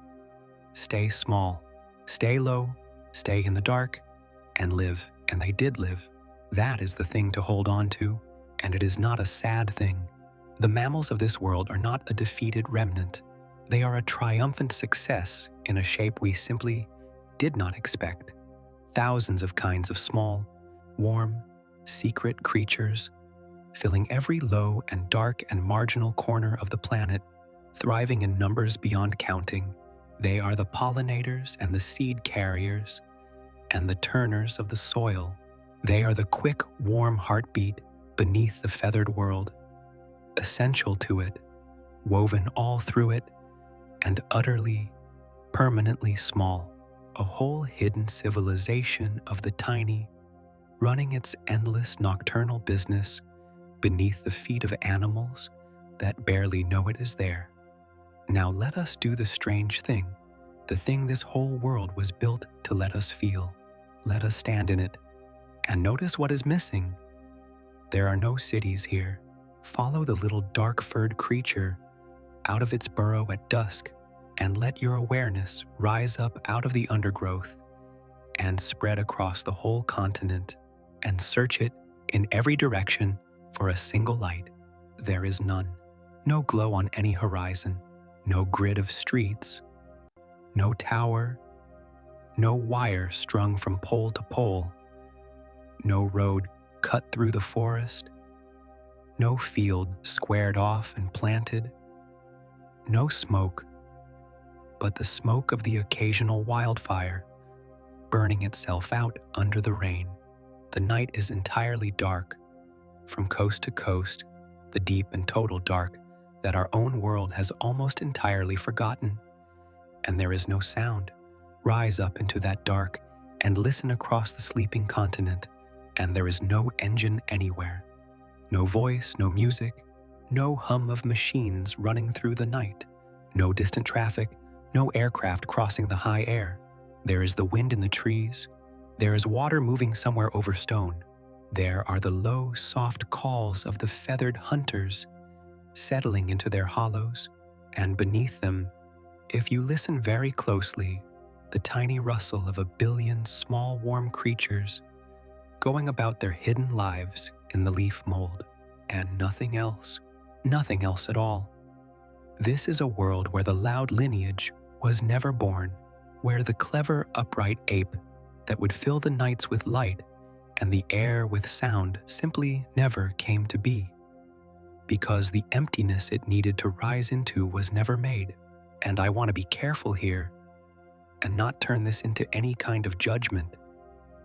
stay small, stay low, stay in the dark, and live. And they did live. That is the thing to hold on to, and it is not a sad thing. The mammals of this world are not a defeated remnant. They are a triumphant success in a shape we simply did not expect. Thousands of kinds of small, warm, secret creatures, filling every low and dark and marginal corner of the planet, thriving in numbers beyond counting. They are the pollinators and the seed carriers and the turners of the soil. They are the quick, warm heartbeat beneath the feathered world, essential to it, woven all through it, and utterly, permanently small. A whole hidden civilization of the tiny, running its endless nocturnal business beneath the feet of animals that barely know it is there. Now let us do the strange thing, the thing this whole world was built to let us feel. Let us stand in it, and notice what is missing. There are no cities here. Follow the little dark-furred creature out of its burrow at dusk, and let your awareness rise up out of the undergrowth and spread across the whole continent, and search it in every direction for a single light. There is none. No glow on any horizon, no grid of streets, no tower, no wire strung from pole to pole, no road cut through the forest, no field squared off and planted, no smoke, but the smoke of the occasional wildfire burning itself out under the rain. The night is entirely dark. From coast to coast, the deep and total dark that our own world has almost entirely forgotten, and there is no sound. Rise up into that dark and listen across the sleeping continent, and there is no engine anywhere. No voice, no music, no hum of machines running through the night, no distant traffic, no aircraft crossing the high air. There is the wind in the trees. There is water moving somewhere over stone. There are the low, soft calls of the feathered hunters settling into their hollows, and beneath them, if you listen very closely, the tiny rustle of a billion small warm creatures going about their hidden lives in the leaf mold, and nothing else at all. This is a world where the loud lineage was never born, where the clever upright ape that would fill the nights with light and the air with sound simply never came to be, because the emptiness it needed to rise into was never made. And I want to be careful here and not turn this into any kind of judgment,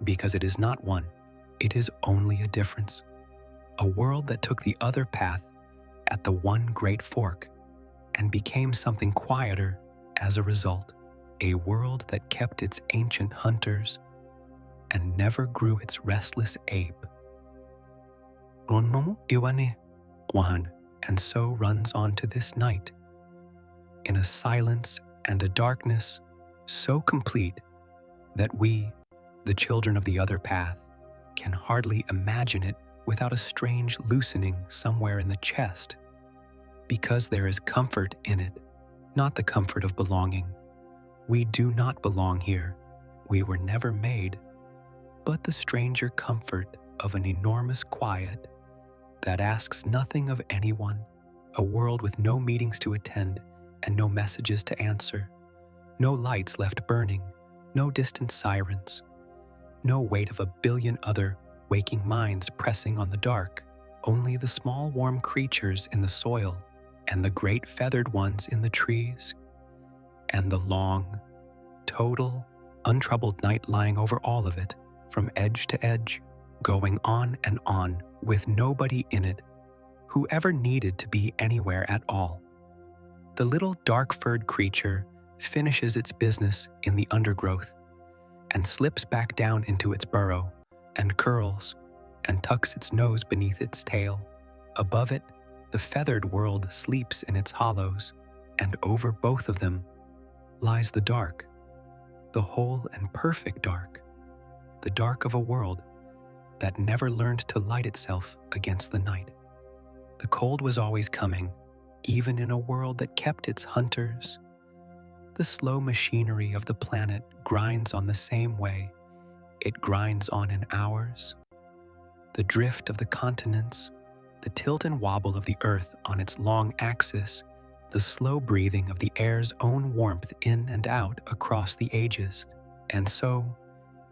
because it is not one, it is only a difference. A world that took the other path at the one great fork and became something quieter as a result. A world that kept its ancient hunters and never grew its restless ape. And so runs on to this night, in a silence and a darkness so complete that we, the children of the other path, can hardly imagine it without a strange loosening somewhere in the chest, because there is comfort in it, not the comfort of belonging. We do not belong here. We were never made, but the stranger comfort of an enormous quiet that asks nothing of anyone, a world with no meetings to attend and no messages to answer, no lights left burning, no distant sirens, no weight of a billion other waking minds pressing on the dark, only the small warm creatures in the soil and the great feathered ones in the trees, and the long, total, untroubled night lying over all of it, from edge to edge, going on and on, with nobody in it who ever needed to be anywhere at all. The little dark-furred creature finishes its business in the undergrowth and slips back down into its burrow and curls and tucks its nose beneath its tail. Above it, the feathered world sleeps in its hollows, and over both of them lies the dark, the whole and perfect dark, the dark of a world that never learned to light itself against the night. The cold was always coming, even in a world that kept its hunters. The slow machinery of the planet grinds on the same way it grinds on in ours. The drift of the continents, the tilt and wobble of the earth on its long axis, the slow breathing of the air's own warmth in and out across the ages. And so,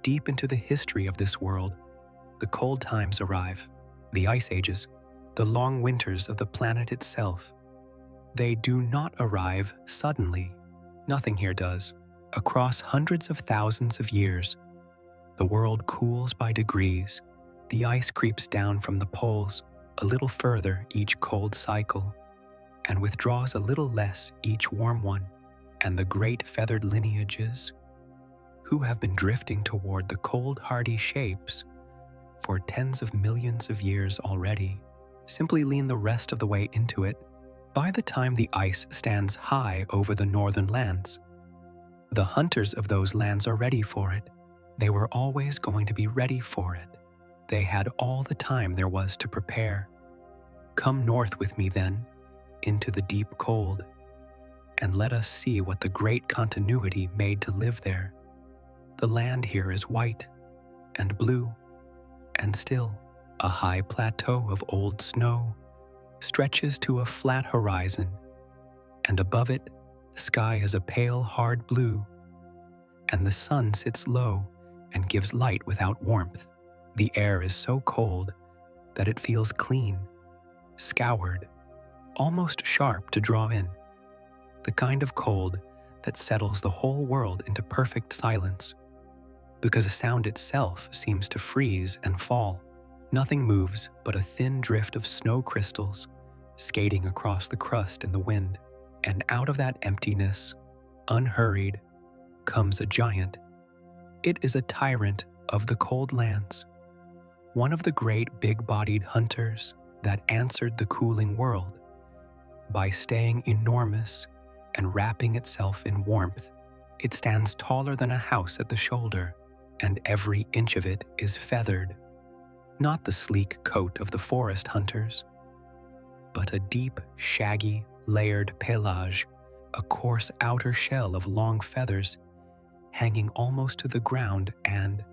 deep into the history of this world, the cold times arrive, the ice ages, the long winters of the planet itself. They do not arrive suddenly. Nothing here does. Across hundreds of thousands of years, the world cools by degrees. The ice creeps down from the poles a little further each cold cycle, and withdraws a little less each warm one, and the great feathered lineages, who have been drifting toward the cold hardy shapes for tens of millions of years already, simply lean the rest of the way into it by the time the ice stands high over the northern lands. The hunters of those lands are ready for it. They were always going to be ready for it. They had all the time there was to prepare. Come north with me then, into the deep cold, and let us see what the great continuity made to live there. The land here is white and blue and still. A high plateau of old snow stretches to a flat horizon, and above it the sky is a pale, hard blue, and the sun sits low and gives light without warmth. The air is so cold that it feels clean, scoured, almost sharp to draw in, the kind of cold that settles the whole world into perfect silence, because the sound itself seems to freeze and fall. Nothing moves but a thin drift of snow crystals skating across the crust in the wind. And out of that emptiness, unhurried, comes a giant. It is a tyrant of the cold lands, one of the great big-bodied hunters that answered the cooling world by staying enormous and wrapping itself in warmth. It stands taller than a house at the shoulder, and every inch of it is feathered, not the sleek coat of the forest hunters, but a deep, shaggy, layered pelage, a coarse outer shell of long feathers hanging almost to the ground, and,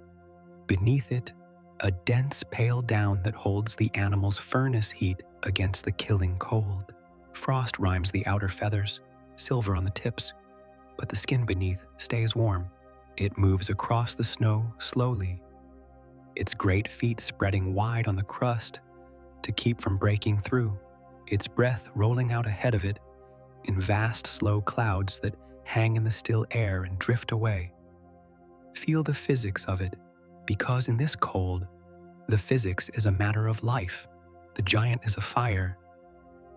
beneath it, a dense pale down that holds the animal's furnace heat against the killing cold. Frost rimes the outer feathers, silver on the tips, but the skin beneath stays warm. It moves across the snow slowly, its great feet spreading wide on the crust to keep from breaking through, its breath rolling out ahead of it in vast slow clouds that hang in the still air and drift away. Feel the physics of it, because in this cold, the physics is a matter of life. The giant is a fire,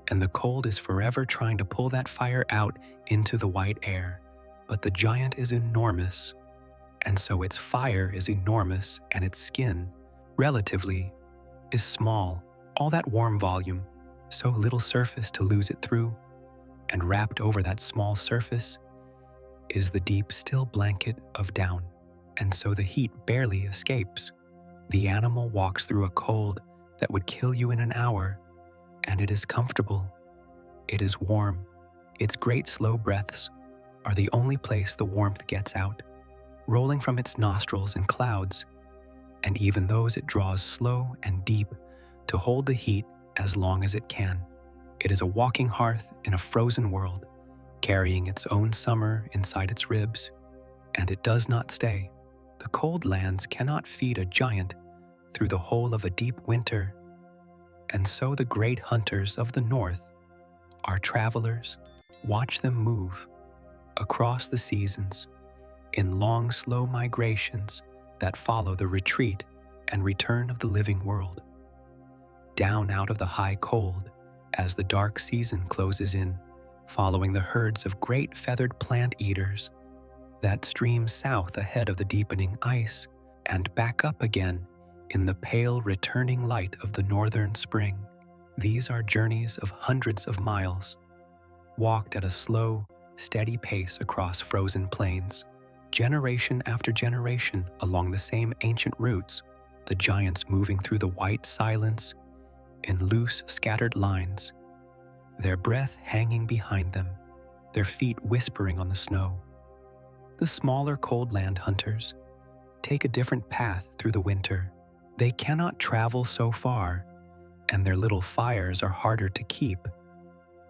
and the cold is forever trying to pull that fire out into the white air. But the giant is enormous, and so its fire is enormous, and its skin, relatively, is small. All that warm volume, so little surface to lose it through, and wrapped over that small surface is the deep, still blanket of down, and so the heat barely escapes. The animal walks through a cold that would kill you in an hour, and it is comfortable. It is warm. Its great slow breaths are the only place the warmth gets out, rolling from its nostrils in clouds, and even those it draws slow and deep to hold the heat as long as it can. It is a walking hearth in a frozen world, carrying its own summer inside its ribs, and it does not stay. The cold lands cannot feed a giant through the whole of a deep winter, and so the great hunters of the north, our travelers, watch them move across the seasons in long, slow migrations that follow the retreat and return of the living world. Down out of the high cold as the dark season closes in, following the herds of great feathered plant eaters that stream south ahead of the deepening ice and back up again in the pale returning light of the northern spring. These are journeys of hundreds of miles, walked at a slow, steady pace across frozen plains, generation after generation along the same ancient routes, the giants moving through the white silence in loose, scattered lines, their breath hanging behind them, their feet whispering on the snow. The smaller cold land hunters take a different path through the winter. They cannot travel so far, and their little fires are harder to keep.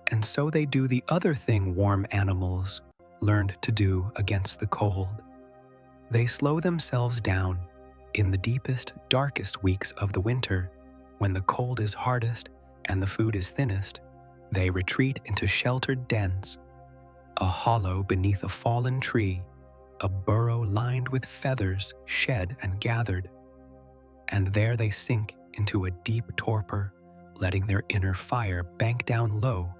And so they do the other thing warm animals learned to do against the cold. They slow themselves down in the deepest, darkest weeks of the winter, when the cold is hardest and the food is thinnest. They retreat into sheltered dens, a hollow beneath a fallen tree, a burrow lined with feathers shed and gathered. And there they sink into a deep torpor, letting their inner fire bank down low,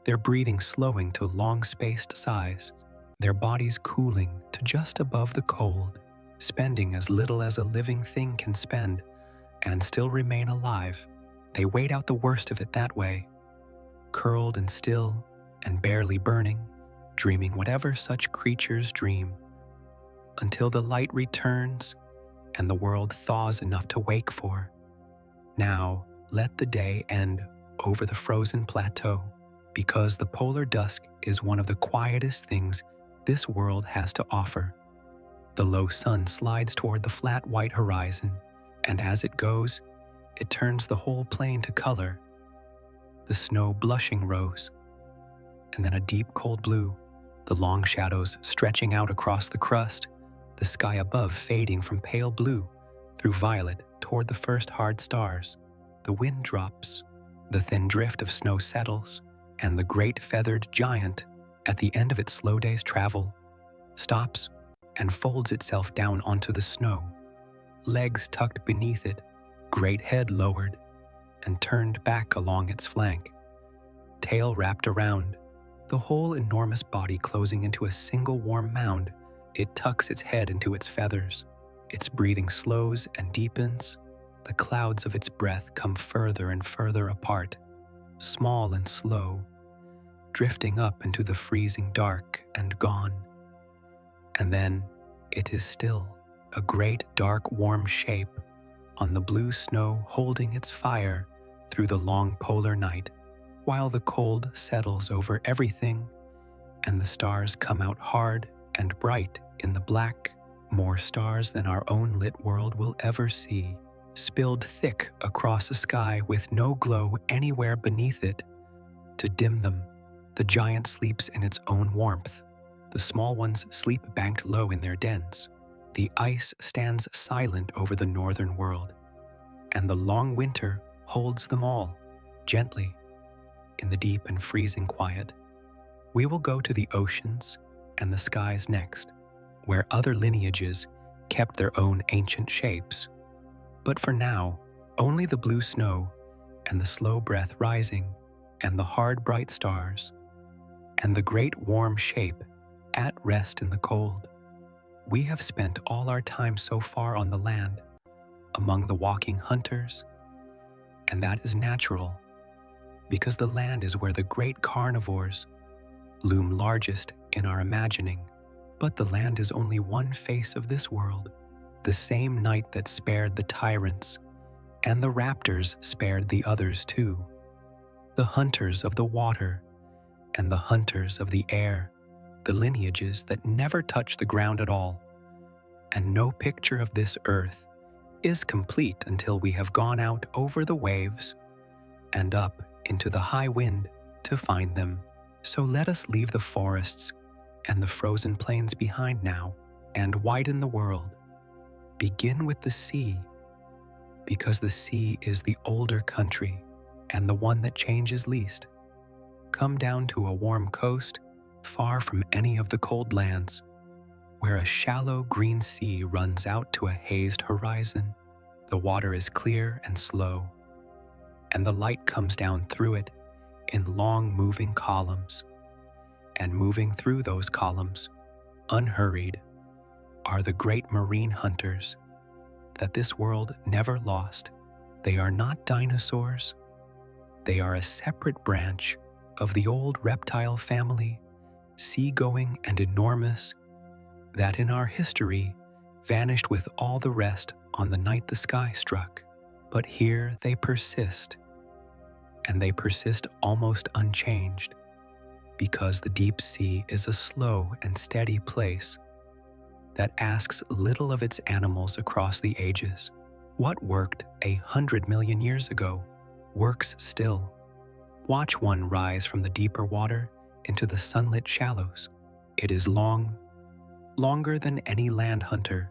their breathing slowing to long-spaced sighs, their bodies cooling to just above the cold, spending as little as a living thing can spend and still remain alive. They wait out the worst of it that way, curled and still and barely burning, dreaming whatever such creatures dream, until the light returns and the world thaws enough to wake for. Now, let the day end over the frozen plateau, because the polar dusk is one of the quietest things this world has to offer. The low sun slides toward the flat white horizon, and as it goes, it turns the whole plain to color. The snow blushing rose, and then a deep cold blue, the long shadows stretching out across the crust, the sky above fading from pale blue through violet toward the first hard stars. The wind drops, the thin drift of snow settles, and the great feathered giant, at the end of its slow day's travel, stops and folds itself down onto the snow, legs tucked beneath it, great head lowered and turned back along its flank. tail wrapped around, the whole enormous body closing into a single warm mound. It tucks its head into its feathers. Its breathing slows and deepens. The clouds of its breath come further and further apart, small and slow, drifting up into the freezing dark and gone. And then it is still, a great dark warm shape on the blue snow holding its fire through the long polar night, while the cold settles over everything and the stars come out hard and bright in the black, more stars than our own lit world will ever see, spilled thick across a sky with no glow anywhere beneath it to dim them. The giant sleeps in its own warmth. The small ones sleep banked low in their dens. The ice stands silent over the northern world, and the long winter holds them all, gently, in the deep and freezing quiet. We will go to the oceans and the skies next, where other lineages kept their own ancient shapes. But for now, only the blue snow and the slow breath rising and the hard bright stars and the great warm shape at rest in the cold. We have spent all our time so far on the land, among the walking hunters, and that is natural, because the land is where the great carnivores loom largest in our imagining. But the land is only one face of this world. The same night that spared the tyrants, and the raptors spared the others too. The hunters of the water, and the hunters of the air, the lineages that never touch the ground at all. And no picture of this earth is complete until we have gone out over the waves and up into the high wind to find them. So let us leave the forests and the frozen plains behind now and widen the world. Begin with the sea, because the sea is the older country and the one that changes least. Come down to a warm coast, far from any of the cold lands, where a shallow green sea runs out to a hazed horizon. The water is clear and slow, and the light comes down through it in long moving columns. And moving through those columns, unhurried, are the great marine hunters that this world never lost. They are not dinosaurs. They are a separate branch of the old reptile family, seagoing and enormous, that in our history vanished with all the rest on the night the sky struck. But here they persist, and they persist almost unchanged, because the deep sea is a slow and steady place that asks little of its animals across the ages. What worked 100 million years ago works still. Watch one rise from the deeper water into the sunlit shallows. It is long, longer than any land hunter,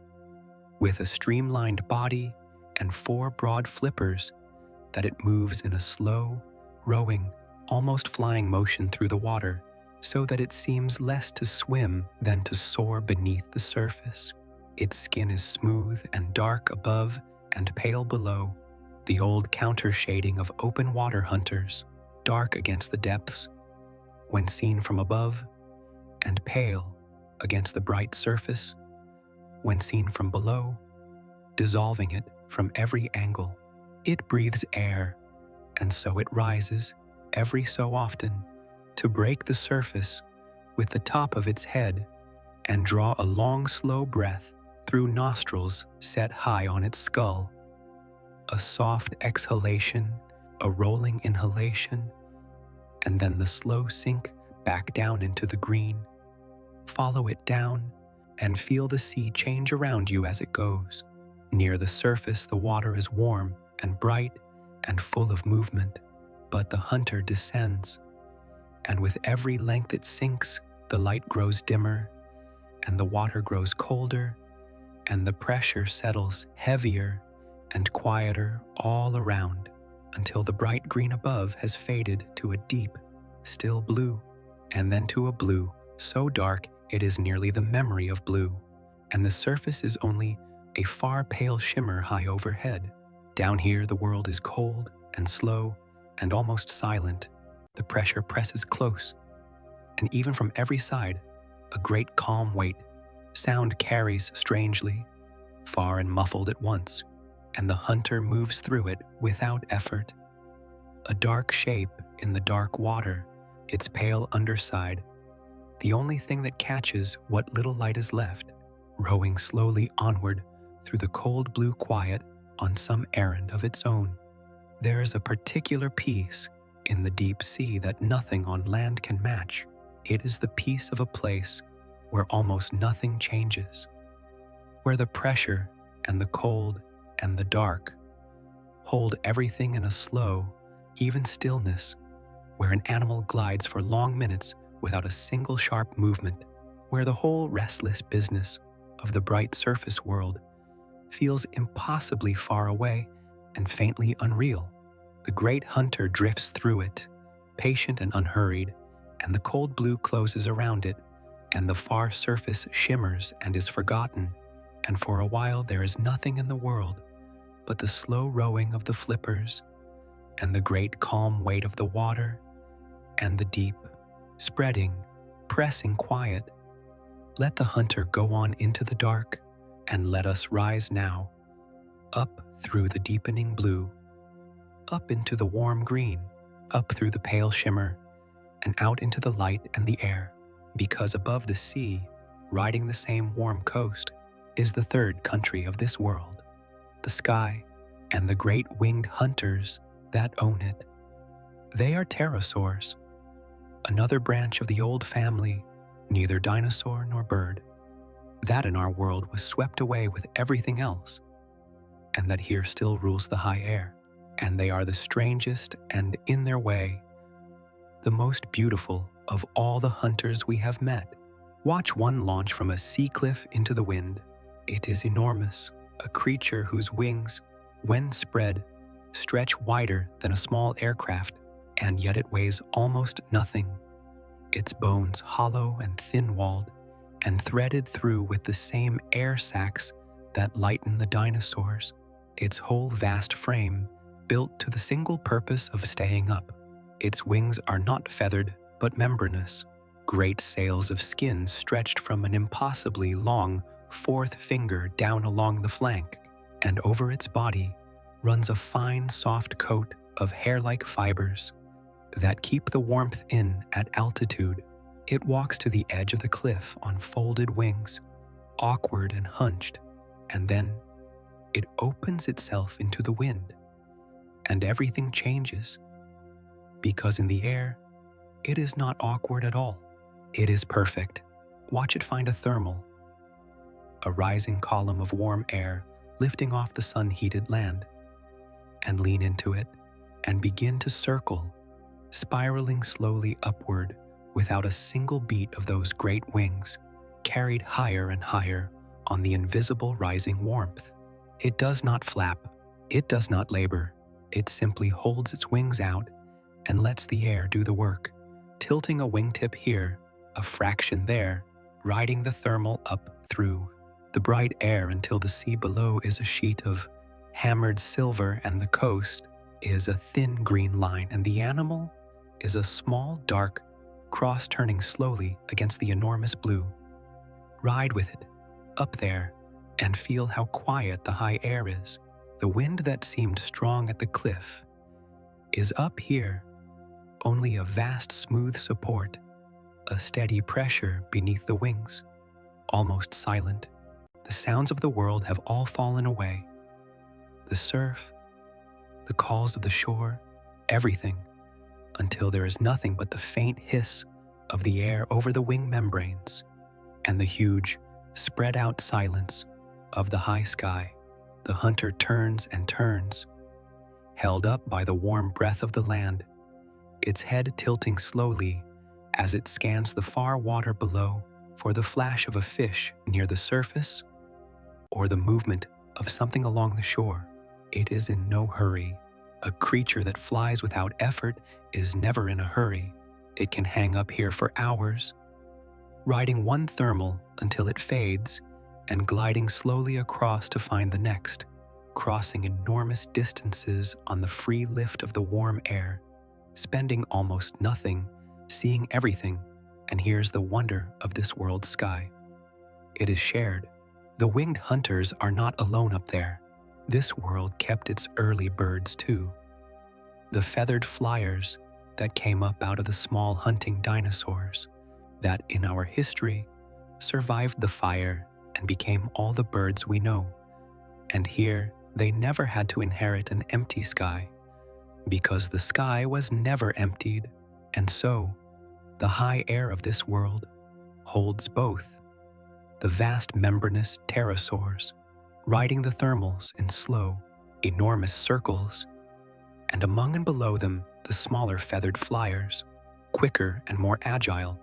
with a streamlined body and 4 broad flippers that it moves in a slow, rowing, almost flying motion through the water, so that it seems less to swim than to soar beneath the surface. Its skin is smooth and dark above and pale below, the old counter-shading of open water hunters, dark against the depths when seen from above, and pale against the bright surface when seen from below, dissolving it from every angle. It breathes air, and so it rises every so often to break the surface with the top of its head and draw a long, slow breath through nostrils set high on its skull. A soft exhalation, a rolling inhalation, and then the slow sink back down into the green. Follow it down and feel the sea change around you as it goes. Near the surface, the water is warm and bright and full of movement, but the hunter descends, and with every length it sinks, the light grows dimmer, and the water grows colder, and the pressure settles heavier and quieter all around, until the bright green above has faded to a deep, still blue, and then to a blue so dark it is nearly the memory of blue, and the surface is only a far pale shimmer high overhead. Down here the world is cold and slow and almost silent. The pressure presses close, and even from every side, a great calm weight. Sound carries strangely, far and muffled at once, and the hunter moves through it without effort. A dark shape in the dark water, its pale underside, the only thing that catches what little light is left, rowing slowly onward through the cold blue quiet on some errand of its own. There is a particular peace in the deep sea that nothing on land can match. It is the peace of a place where almost nothing changes, where the pressure and the cold and the dark hold everything in a slow, even stillness, where an animal glides for long minutes without a single sharp movement, where the whole restless business of the bright surface world feels impossibly far away and faintly unreal. The great hunter drifts through it, patient and unhurried, and the cold blue closes around it, and the far surface shimmers and is forgotten, and for a while there is nothing in the world but the slow rowing of the flippers, and the great calm weight of the water, and the deep, spreading, pressing quiet. Let the hunter go on into the dark, and let us rise now, up through the deepening blue, up into the warm green, up through the pale shimmer, and out into the light and the air, because above the sea, riding the same warm coast, is the third country of this world, the sky, and the great winged hunters that own it. They are pterosaurs, another branch of the old family, neither dinosaur nor bird, that in our world was swept away with everything else, and that here still rules the high air. And they are the strangest and, in their way, the most beautiful of all the hunters we have met. Watch one launch from a sea cliff into the wind. It is enormous, a creature whose wings, when spread, stretch wider than a small aircraft, and yet it weighs almost nothing. Its bones hollow and thin-walled, and threaded through with the same air sacs that lighten the dinosaurs. Its whole vast frame built to the single purpose of staying up. Its wings are not feathered, but membranous. Great sails of skin stretched from an impossibly long fourth finger down along the flank, and over its body runs a fine, soft coat of hair-like fibers that keep the warmth in at altitude. It walks to the edge of the cliff on folded wings, awkward and hunched, and then it opens itself into the wind, and everything changes, because in the air, it is not awkward at all. It is perfect. Watch it find a thermal, a rising column of warm air lifting off the sun-heated land, and lean into it and begin to circle, spiraling slowly upward without a single beat of those great wings, carried higher and higher on the invisible rising warmth. It does not flap. It does not labor. It simply holds its wings out and lets the air do the work, tilting a wingtip here, a fraction there, riding the thermal up through the bright air until the sea below is a sheet of hammered silver and the coast is a thin green line and the animal is a small dark cross turning slowly against the enormous blue. Ride with it, up there, and feel how quiet the high air is. The wind that seemed strong at the cliff is up here, only a vast smooth support, a steady pressure beneath the wings, almost silent. The sounds of the world have all fallen away. The surf, the calls of the shore, everything, until there is nothing but the faint hiss of the air over the wing membranes and the huge, spread-out silence of the high sky. The hunter turns and turns, held up by the warm breath of the land, its head tilting slowly as it scans the far water below for the flash of a fish near the surface or the movement of something along the shore. It is in no hurry. A creature that flies without effort is never in a hurry. It can hang up here for hours, riding one thermal until it fades and gliding slowly across to find the next, crossing enormous distances on the free lift of the warm air. spending almost nothing, seeing everything, and here's the wonder of this world's sky. It is shared. The winged hunters are not alone up there. This world kept its early birds too. The feathered flyers that came up out of the small hunting dinosaurs that in our history survived the fire and became all the birds we know. And here they never had to inherit an empty sky, because the sky was never emptied, and so the high air of this world holds both. The vast membranous pterosaurs, riding the thermals in slow, enormous circles, and among and below them the smaller feathered flyers, quicker and more agile,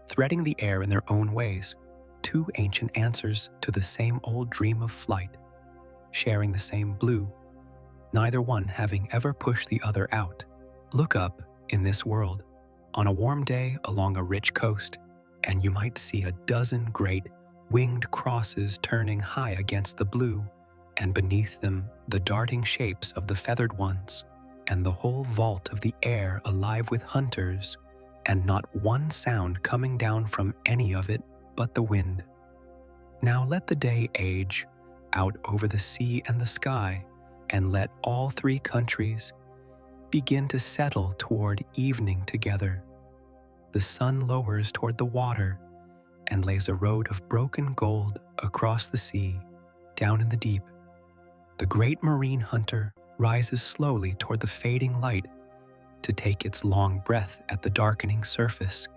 threading the air in their own ways, two ancient answers to the same old dream of flight, sharing the same blue, neither one having ever pushed the other out. Look up in this world, on a warm day along a rich coast, and you might see a dozen great winged crosses turning high against the blue, and beneath them the darting shapes of the feathered ones, and the whole vault of the air alive with hunters, and not one sound coming down from any of it but the wind. Now let the day age out over the sea and the sky, and let all three countries begin to settle toward evening together. The sun lowers toward the water and lays a road of broken gold across the sea, down in the deep. The great marine hunter rises slowly toward the fading light to take its long breath at the darkening surface.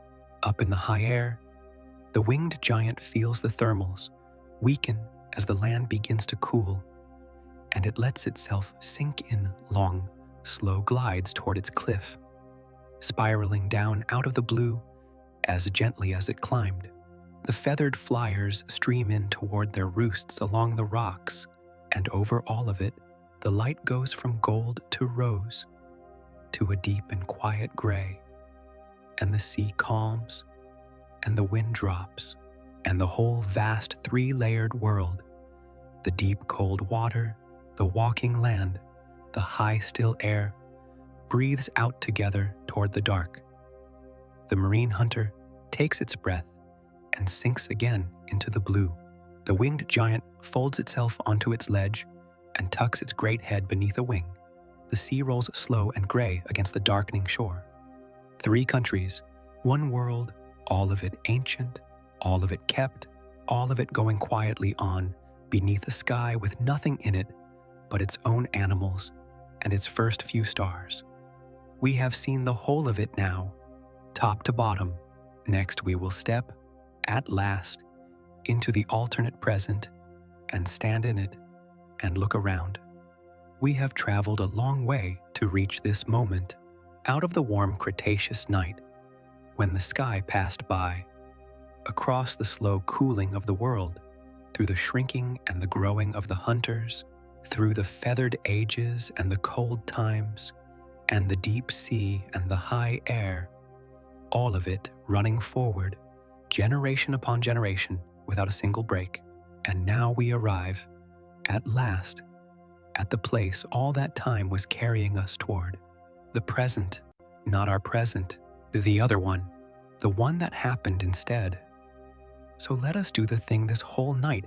Up in the high air, the winged giant feels the thermals weaken as the land begins to cool, and it lets itself sink in long, slow glides toward its cliff, spiraling down out of the blue as gently as it climbed. The feathered flyers stream in toward their roosts along the rocks, and over all of it, the light goes from gold to rose, to a deep and quiet gray, and the sea calms, and the wind drops, and the whole vast three-layered world, the deep cold water, the walking land, the high still air, breathes out together toward the dark. The marine hunter takes its breath and sinks again into the blue. The winged giant folds itself onto its ledge and tucks its great head beneath a wing. The sea rolls slow and gray against the darkening shore. Three countries, one world, all of it ancient, all of it kept, all of it going quietly on beneath a sky with nothing in it but its own animals and its first few stars. We have seen the whole of it now, top to bottom. Next we will step, at last, into the alternate present and stand in it and look around. We have traveled a long way to reach this moment, out of the warm Cretaceous night, when the sky passed by, across the slow cooling of the world, through the shrinking and the growing of the hunters, through the feathered ages and the cold times, and the deep sea and the high air, all of it running forward, generation upon generation, without a single break. And now we arrive, at last, at the place all that time was carrying us toward. The present, not our present, the other one, the one that happened instead. So let us do the thing this whole night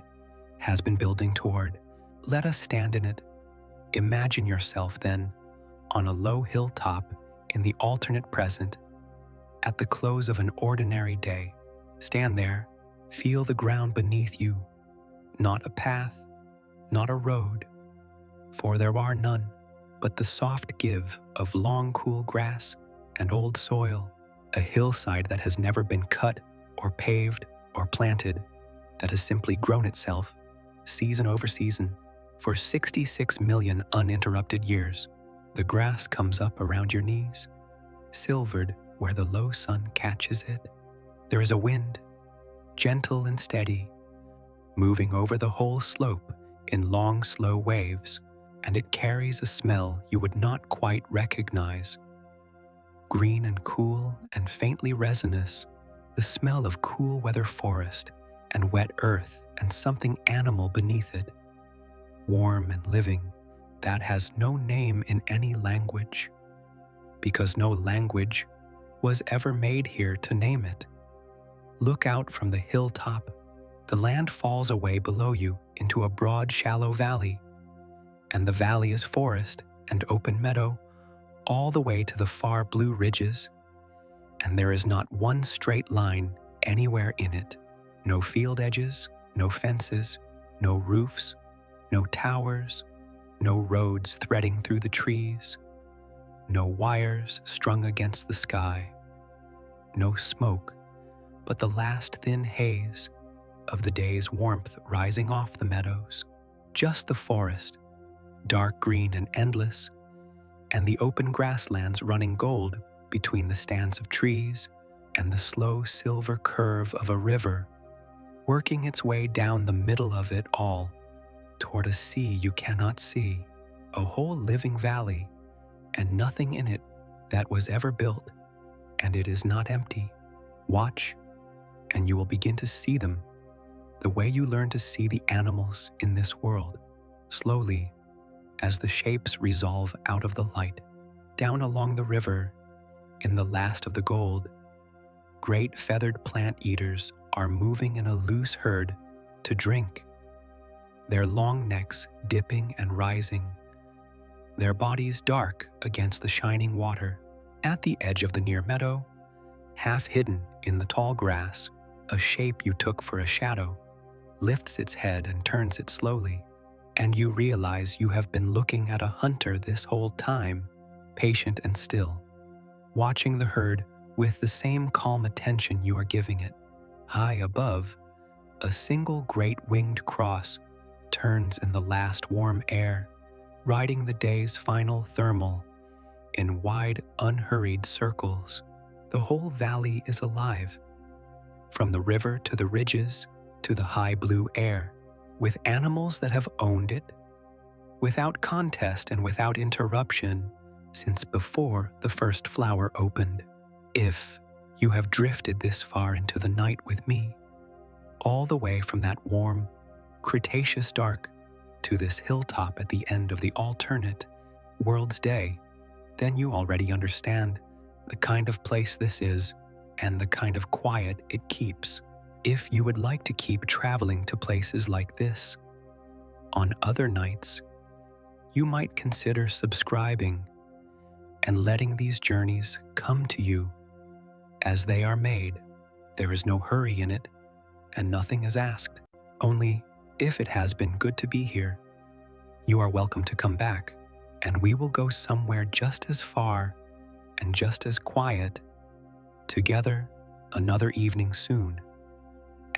has been building toward. Let us stand in it. Imagine yourself then on a low hilltop in the alternate present, at the close of an ordinary day. Stand there, feel the ground beneath you, not a path, not a road, for there are none, but the soft give of long cool grass and old soil, a hillside that has never been cut or paved or planted, that has simply grown itself, season over season, for 66 million uninterrupted years. The grass comes up around your knees, silvered where the low sun catches it. There is a wind, gentle and steady, moving over the whole slope in long, slow waves, and it carries a smell you would not quite recognize. Green and cool and faintly resinous, the smell of cool weather forest and wet earth and something animal beneath it, warm and living, that has no name in any language. because no language was ever made here to name it. Look out from the hilltop. The land falls away below you into a broad, shallow valley, and the valley is forest and open meadow all the way to the far blue ridges, and there is not one straight line anywhere in it. No field edges, no fences, no roofs, no towers, no roads threading through the trees, no wires strung against the sky, no smoke, but the last thin haze of the day's warmth rising off the meadows. Just the forest, dark green and endless, and the open grasslands running gold between the stands of trees and the slow silver curve of a river, working its way down the middle of it all toward a sea you cannot see, a whole living valley, and nothing in it that was ever built, and it is not empty. Watch, and you will begin to see them the way you learn to see the animals in this world, slowly, as the shapes resolve out of the light. Down along the river, in the last of the gold, great feathered plant eaters are moving in a loose herd to drink, their long necks dipping and rising, their bodies dark against the shining water. At the edge of the near meadow, half hidden in the tall grass, a shape you took for a shadow lifts its head and turns it slowly, and you realize you have been looking at a hunter this whole time, patient and still, watching the herd with the same calm attention you are giving it. High above, a single great winged cross turns in the last warm air, riding the day's final thermal in wide, unhurried circles. The whole valley is alive, from the river to the ridges to the high blue air, with animals that have owned it, without contest and without interruption, since before the first flower opened. If you have drifted this far into the night with me, all the way from that warm, Cretaceous dark to this hilltop at the end of the alternate world's day, then you already understand the kind of place this is and the kind of quiet it keeps. If you would like to keep traveling to places like this on other nights, you might consider subscribing and letting these journeys come to you as they are made. There is no hurry in it, and nothing is asked. Only, if it has been good to be here, you are welcome to come back, and we will go somewhere just as far and just as quiet together another evening soon.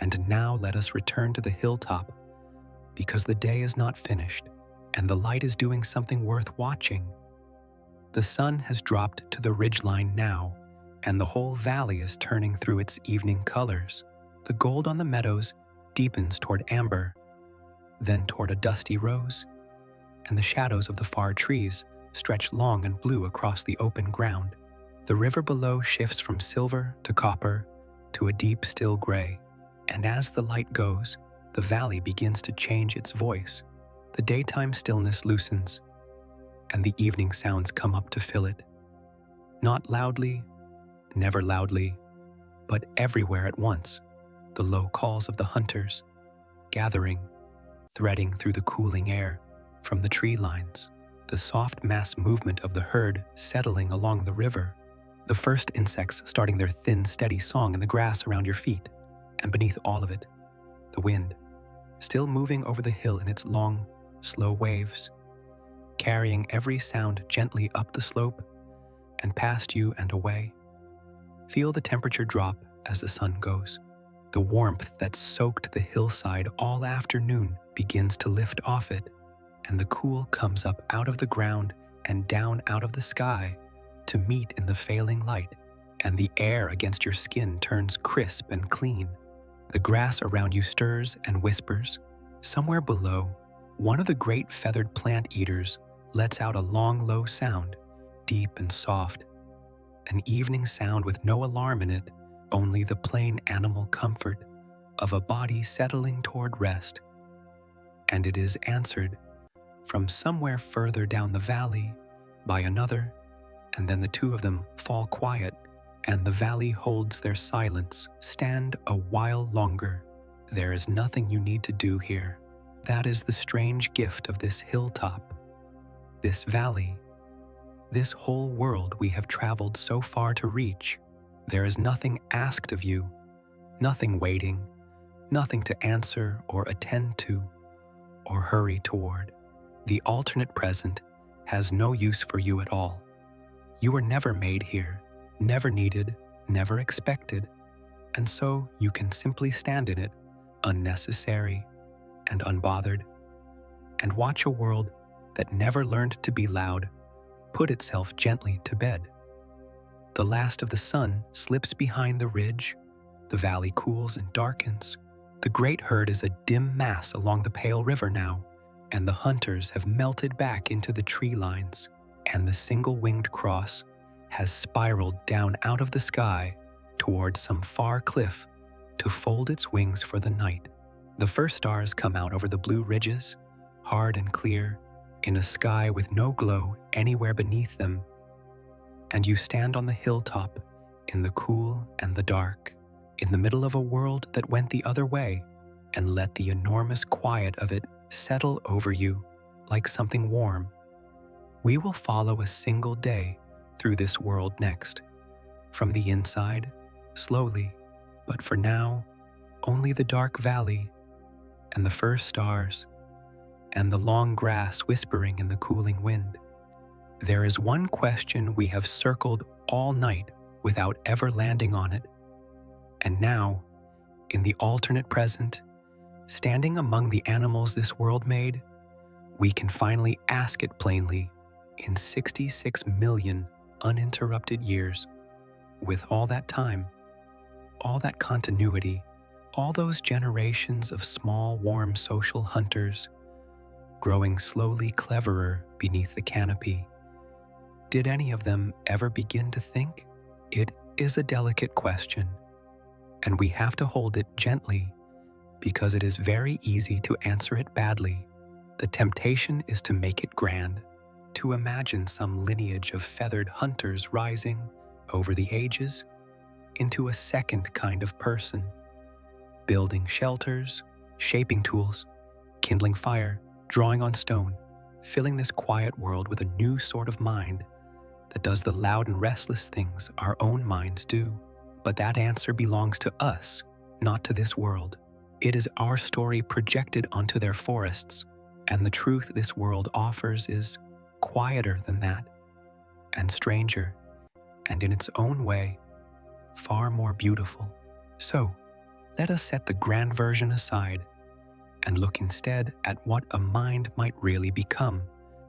And now let us return to the hilltop, because the day is not finished, and the light is doing something worth watching. The sun has dropped to the ridgeline now, and the whole valley is turning through its evening colors. The gold on the meadows deepens toward amber, then toward a dusty rose, and the shadows of the far trees stretch long and blue across the open ground. The river below shifts from silver to copper to a deep, still gray, and as the light goes, the valley begins to change its voice. The daytime stillness loosens, and the evening sounds come up to fill it. Not loudly, never loudly, but everywhere at once. The low calls of the hunters, gathering, threading through the cooling air from the tree lines, the soft mass movement of the herd settling along the river, the first insects starting their thin, steady song in the grass around your feet, and beneath all of it, the wind, still moving over the hill in its long, slow waves, carrying every sound gently up the slope and past you and away. Feel the temperature drop as the sun goes. The warmth that soaked the hillside all afternoon begins to lift off it, and the cool comes up out of the ground and down out of the sky to meet in the failing light, and the air against your skin turns crisp and clean. The grass around you stirs and whispers. Somewhere below, one of the great feathered plant eaters lets out a long, low sound, deep and soft, an evening sound with no alarm in it, only the plain animal comfort of a body settling toward rest. And it is answered from somewhere further down the valley by another, and then the two of them fall quiet, and the valley holds their silence. Stand a while longer. There is nothing you need to do here. That is the strange gift of this hilltop, this valley, this whole world we have traveled so far to reach. There is nothing asked of you, nothing waiting, nothing to answer or attend to or hurry toward. The alternate present has no use for you at all. You were never made here, never needed, never expected, and so you can simply stand in it, unnecessary and unbothered, and watch a world that never learned to be loud put itself gently to bed. The last of the sun slips behind the ridge, the valley cools and darkens. The great herd is a dim mass along the pale river now, and the hunters have melted back into the tree lines, and the single-winged cross has spiraled down out of the sky toward some far cliff to fold its wings for the night. The first stars come out over the blue ridges, hard and clear, in a sky with no glow anywhere beneath them, and you stand on the hilltop in the cool and the dark, in the middle of a world that went the other way, and let the enormous quiet of it settle over you like something warm. We will follow a single day through this world next, from the inside, slowly, but for now, only the dark valley and the first stars and the long grass whispering in the cooling wind. There is one question we have circled all night without ever landing on it, and now, in the alternate present, standing among the animals this world made, we can finally ask it plainly in 66 million uninterrupted years. With all that time, all that continuity, all those generations of small, warm social hunters growing slowly cleverer beneath the canopy, did any of them ever begin to think? It is a delicate question, and we have to hold it gently because it is very easy to answer it badly. The temptation is to make it grand, to imagine some lineage of feathered hunters rising over the ages into a second kind of person, building shelters, shaping tools, kindling fire, drawing on stone, filling this quiet world with a new sort of mind that does the loud and restless things our own minds do. But that answer belongs to us, not to this world. It is our story projected onto their forests, and the truth this world offers is quieter than that, and stranger, and in its own way, far more beautiful. So, let us set the grand version aside and look instead at what a mind might really become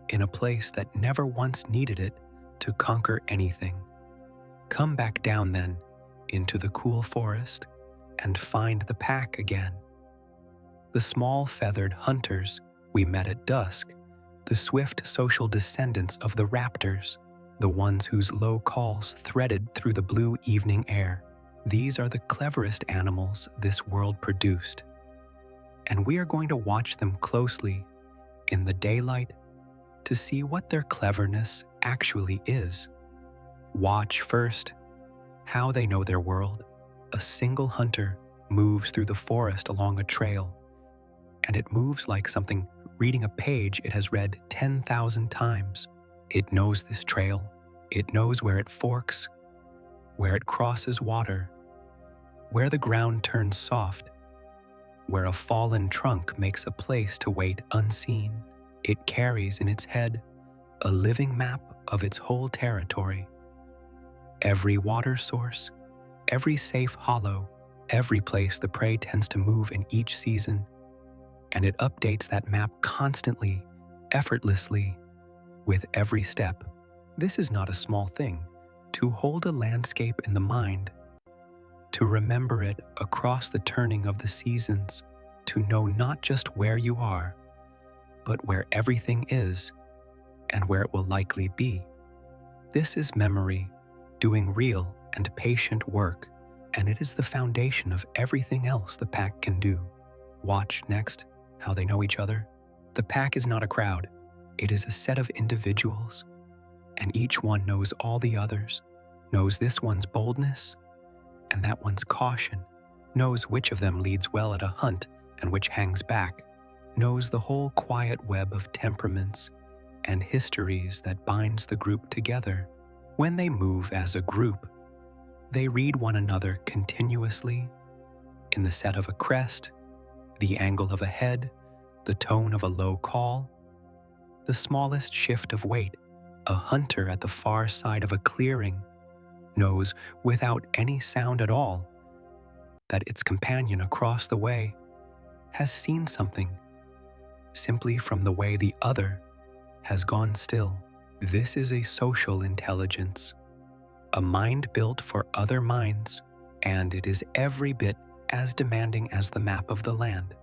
in a place that never once needed it to conquer anything. Come back down then into the cool forest and find the pack again. The small feathered hunters we met at dusk, the swift social descendants of the raptors, the ones whose low calls threaded through the blue evening air. These are the cleverest animals this world produced, and we are going to watch them closely in the daylight to see what their cleverness actually is. Watch first how they know their world. A single hunter moves through the forest along a trail, and it moves like something reading a page it has read 10,000 times. It knows this trail. It knows where it forks, where it crosses water, where the ground turns soft, where a fallen trunk makes a place to wait unseen. It carries in its head a living map of its whole territory. Every water source, every safe hollow, every place the prey tends to move in each season, and it updates that map constantly, effortlessly, with every step. This is not a small thing, to hold a landscape in the mind, to remember it across the turning of the seasons, to know not just where you are, but where everything is and where it will likely be. This is memory, doing real and patient work, and it is the foundation of everything else the pack can do. Watch next how they know each other. The pack is not a crowd. It is a set of individuals, and each one knows all the others, knows this one's boldness and that one's caution, knows which of them leads well at a hunt and which hangs back, knows the whole quiet web of temperaments and histories that binds the group together. When they move as a group, they read one another continuously in the set of a crest, the angle of a head, the tone of a low call, the smallest shift of weight. A hunter at the far side of a clearing knows without any sound at all that its companion across the way has seen something, simply from the way the other has gone still. This is a social intelligence, a mind built for other minds, and it is every bit as demanding as the map of the land.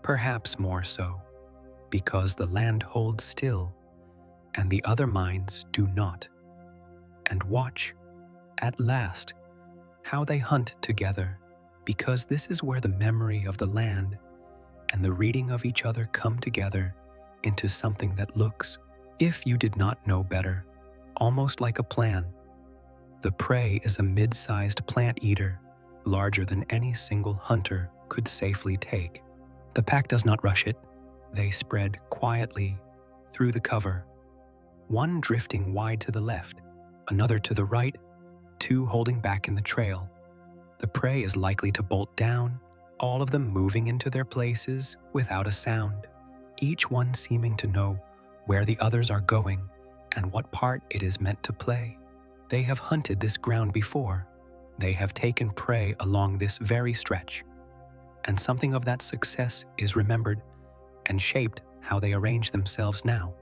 Perhaps more so, because the land holds still and the other minds do not. And watch, at last, how they hunt together, because this is where the memory of the land and the reading of each other come together into something that looks, if you did not know better, almost like a plan. The prey is a mid-sized plant-eater, larger than any single hunter could safely take. The pack does not rush it. They spread quietly through the cover, one drifting wide to the left, another to the right, two holding back in the trail. The prey is likely to bolt down, all of them moving into their places without a sound, each one seeming to know where the others are going and what part it is meant to play. They have hunted this ground before. They have taken prey along this very stretch, and something of that success is remembered and shaped how they arrange themselves now.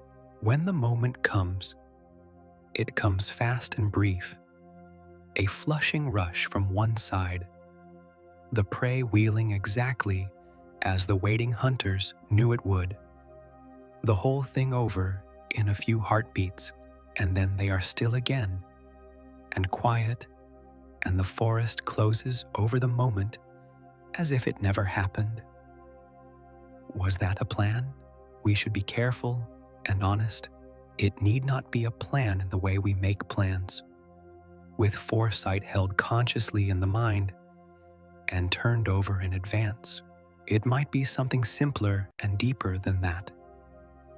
When the moment comes, it comes fast and brief, a flushing rush from one side, the prey wheeling exactly as the waiting hunters knew it would. The whole thing over in a few heartbeats, and then they are still again, and quiet, and the forest closes over the moment as if it never happened. Was that a plan? We should be careful and honest. It need not be a plan in the way we make plans, with foresight held consciously in the mind and turned over in advance. It might be something simpler and deeper than that.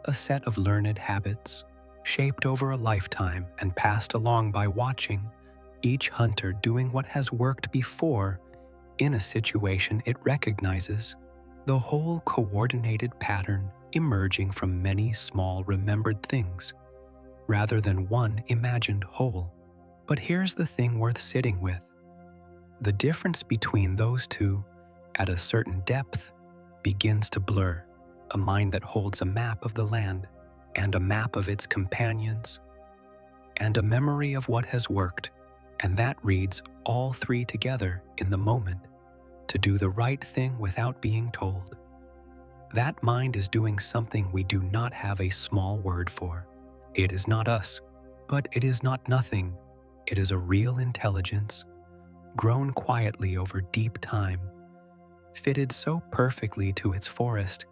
A set of learned habits, shaped over a lifetime and passed along by watching each hunter doing what has worked before in a situation it recognizes. The whole coordinated pattern emerging from many small remembered things, rather than one imagined whole. But here's the thing worth sitting with. The difference between those two, at a certain depth, begins to blur. A mind that holds a map of the land, and a map of its companions, and a memory of what has worked, and that reads all three together in the moment, to do the right thing without being told. That mind is doing something we do not have a small word for. It is not us, but it is not nothing. It is a real intelligence, grown quietly over deep time, fitted so perfectly to its forest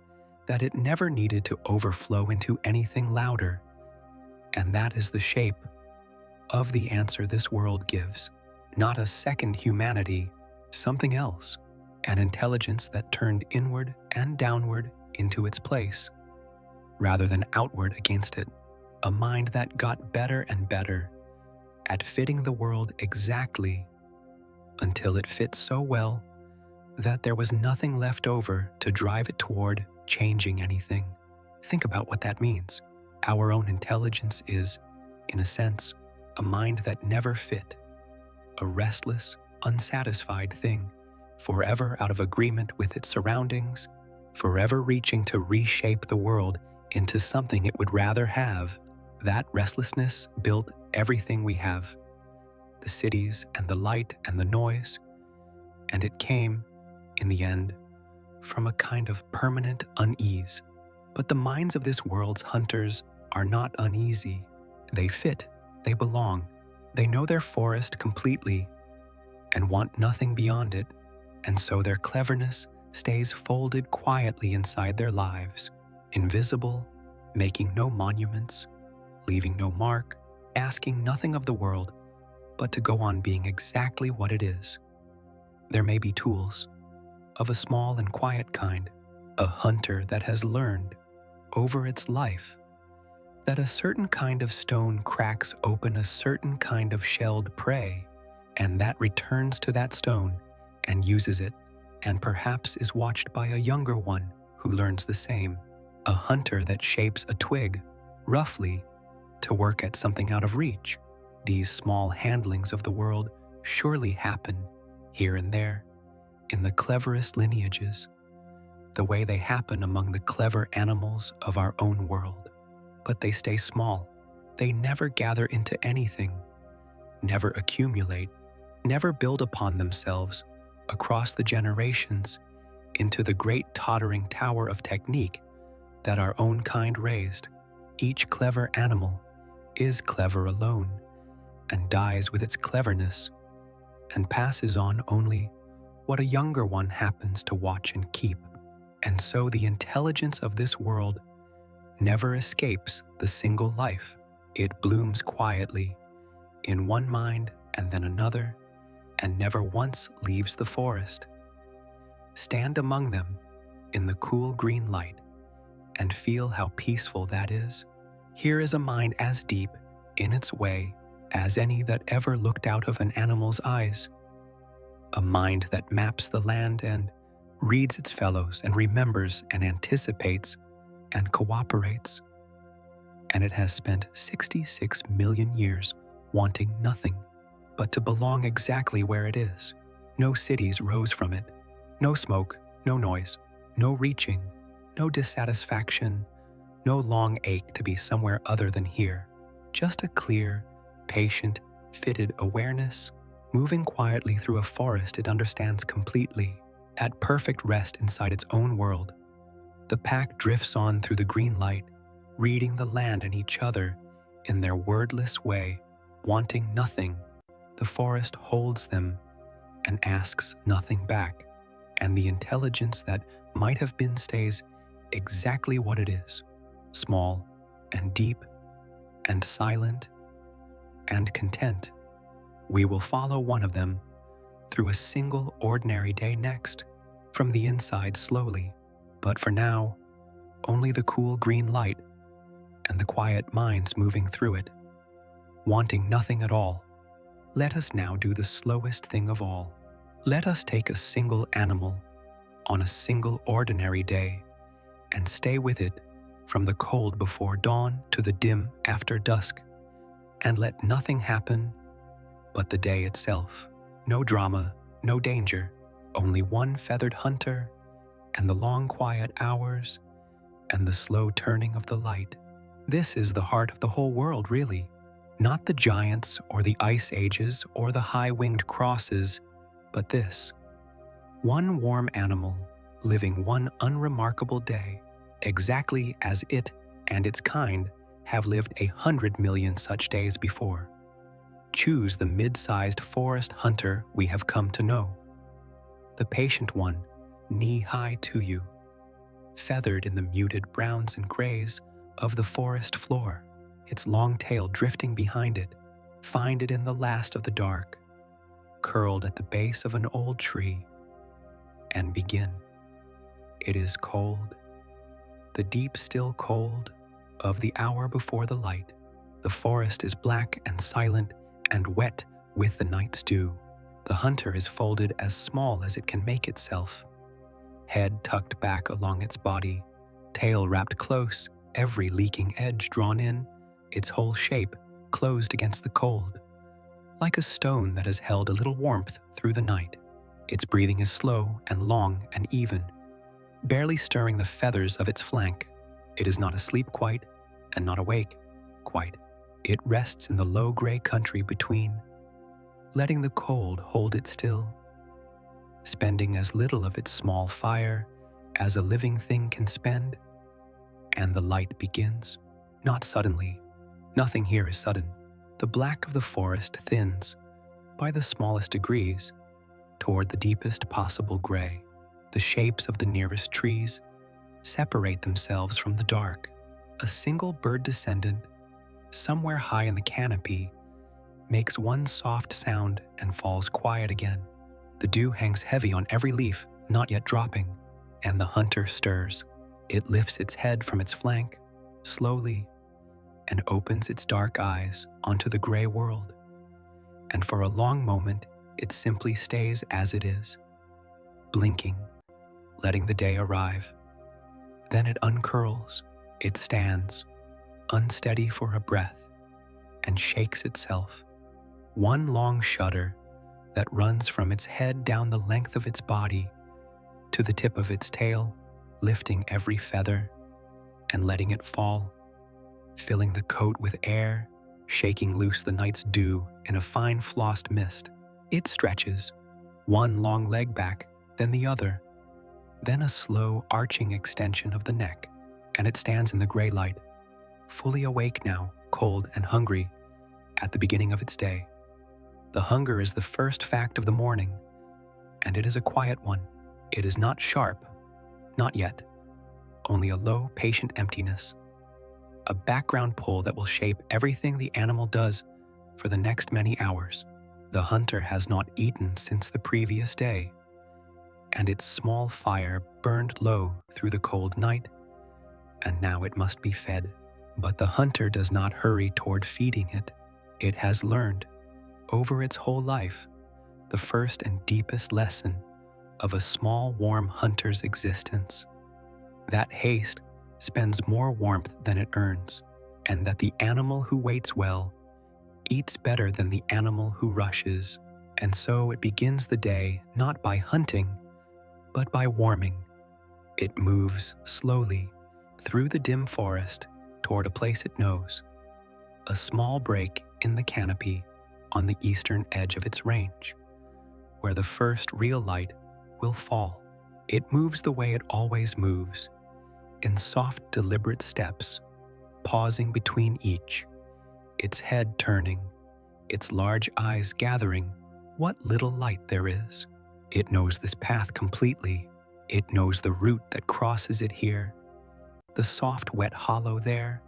that it never needed to overflow into anything louder. And that is the shape of the answer this world gives. Not a second humanity, something else. An intelligence that turned inward and downward into its place, rather than outward against it. A mind that got better and better at fitting the world exactly until it fit so well that there was nothing left over to drive it toward changing anything. Think about what that means. Our own intelligence is, in a sense, a mind that never fit, a restless, unsatisfied thing, forever out of agreement with its surroundings, forever reaching to reshape the world into something it would rather have. That restlessness built everything we have, the cities and the light and the noise, and it came, in the end, from a kind of permanent unease. But the minds of this world's hunters are not uneasy. They fit, they belong, they know their forest completely and want nothing beyond it, and so their cleverness stays folded quietly inside their lives, invisible, making no monuments, leaving no mark, asking nothing of the world but to go on being exactly what it is. There may be tools, of a small and quiet kind, a hunter that has learned, over its life, that a certain kind of stone cracks open a certain kind of shelled prey, and that returns to that stone and uses it, and perhaps is watched by a younger one who learns the same, a hunter that shapes a twig, roughly, to work at something out of reach. These small handlings of the world surely happen, here and there, in the cleverest lineages, the way they happen among the clever animals of our own world. But they stay small. They never gather into anything, never accumulate, never build upon themselves across the generations into the great tottering tower of technique that our own kind raised. Each clever animal is clever alone and dies with its cleverness and passes on only what a younger one happens to watch and keep. And so the intelligence of this world never escapes the single life. It blooms quietly in one mind and then another, and never once leaves the forest. Stand among them in the cool green light and feel how peaceful that is. Here is a mind as deep in its way as any that ever looked out of an animal's eyes, a mind that maps the land and reads its fellows and remembers and anticipates and cooperates. And it has spent 66 million years wanting nothing but to belong exactly where it is. No cities rose from it, no smoke, no noise, no reaching, no dissatisfaction, no long ache to be somewhere other than here. Just a clear, patient, fitted awareness, moving quietly through a forest it understands completely, at perfect rest inside its own world. The pack drifts on through the green light, reading the land and each other in their wordless way, wanting nothing. The forest holds them and asks nothing back, and the intelligence that might have been stays exactly what it is, small and deep and silent and content. We will follow one of them through a single ordinary day next, from the inside slowly, but for now, only the cool green light and the quiet minds moving through it, wanting nothing at all. Let us now do the slowest thing of all. Let us take a single animal on a single ordinary day and stay with it from the cold before dawn to the dim after dusk, and let nothing happen but the day itself. No drama, no danger, only one feathered hunter and the long quiet hours and the slow turning of the light. This is the heart of the whole world, really. Not the giants or the ice ages or the high-winged crosses, but this. One warm animal living one unremarkable day, exactly as it and its kind have lived 100 million such days before. Choose the mid-sized forest hunter we have come to know, the patient one, knee-high to you, feathered in the muted browns and grays of the forest floor, its long tail drifting behind it. Find it in the last of the dark, curled at the base of an old tree, and begin. It is cold, the deep still cold of the hour before the light. The forest is black and silent and wet with the night's dew. The hunter is folded as small as it can make itself, head tucked back along its body, tail wrapped close, every leaking edge drawn in, its whole shape closed against the cold, like a stone that has held a little warmth through the night. Its breathing is slow and long and even, barely stirring the feathers of its flank. It is not asleep quite, and not awake quite. It rests in the low gray country between, letting the cold hold it still, spending as little of its small fire as a living thing can spend, and the light begins. Not suddenly. Nothing here is sudden. The black of the forest thins, by the smallest degrees, toward the deepest possible gray. The shapes of the nearest trees separate themselves from the dark. A single bird descendant somewhere high in the canopy, makes one soft sound and falls quiet again. The dew hangs heavy on every leaf, not yet dropping, and the hunter stirs. It lifts its head from its flank, slowly, and opens its dark eyes onto the gray world. And for a long moment, it simply stays as it is, blinking, letting the day arrive. Then it uncurls, it stands, unsteady for a breath, and shakes itself. One long shudder that runs from its head down the length of its body to the tip of its tail, lifting every feather and letting it fall, filling the coat with air, shaking loose the night's dew in a fine flossed mist. It stretches, one long leg back, then the other, then a slow arching extension of the neck, and it stands in the gray light, fully awake now, cold and hungry, at the beginning of its day. The hunger is the first fact of the morning, and it is a quiet one. It is not sharp, not yet, only a low, patient emptiness, a background pull that will shape everything the animal does for the next many hours. The hunter has not eaten since the previous day, and its small fire burned low through the cold night, and now it must be fed. But the hunter does not hurry toward feeding it. It has learned, over its whole life, the first and deepest lesson of a small, warm hunter's existence. That haste spends more warmth than it earns, and that the animal who waits well eats better than the animal who rushes. And so it begins the day not by hunting, but by warming. It moves slowly through the dim forest toward a place it knows, a small break in the canopy on the eastern edge of its range, where the first real light will fall. It moves the way it always moves, in soft, deliberate steps, pausing between each, its head turning, its large eyes gathering what little light there is. It knows this path completely. It knows the route that crosses it here, the soft, wet hollow there,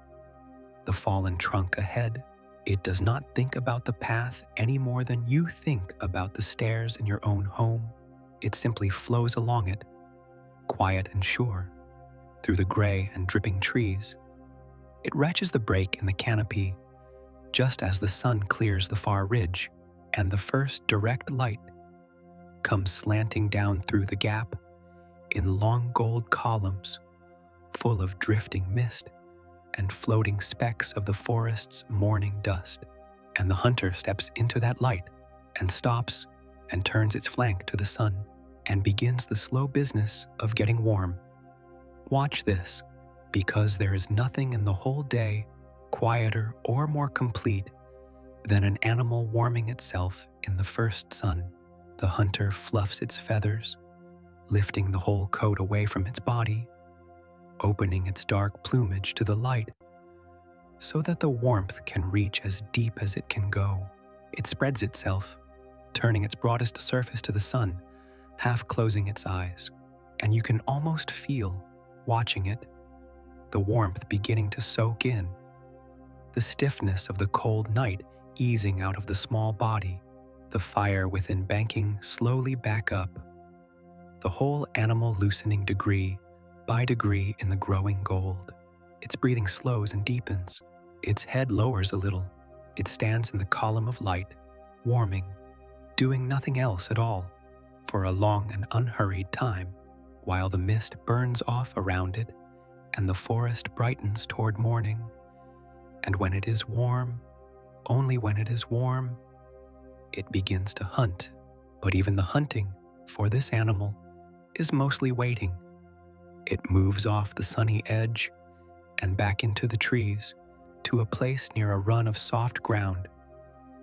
the fallen trunk ahead. It does not think about the path any more than you think about the stairs in your own home. It simply flows along it, quiet and sure, through the gray and dripping trees. It reaches the break in the canopy just as the sun clears the far ridge, and the first direct light comes slanting down through the gap in long gold columns, full of drifting mist and floating specks of the forest's morning dust. And the hunter steps into that light and stops and turns its flank to the sun and begins the slow business of getting warm. Watch this, because there is nothing in the whole day quieter or more complete than an animal warming itself in the first sun. The hunter fluffs its feathers, lifting the whole coat away from its body, opening its dark plumage to the light so that the warmth can reach as deep as it can go. It spreads itself, turning its broadest surface to the sun, half closing its eyes, and you can almost feel, watching it, the warmth beginning to soak in, the stiffness of the cold night easing out of the small body, the fire within banking slowly back up, the whole animal loosening degree by degree in the growing gold. Its breathing slows and deepens. Its head lowers a little. It stands in the column of light, warming, doing nothing else at all, for a long and unhurried time, while the mist burns off around it and the forest brightens toward morning. And when it is warm, only when it is warm, it begins to hunt. But even the hunting, for this animal, is mostly waiting. It moves off the sunny edge and back into the trees to a place near a run of soft ground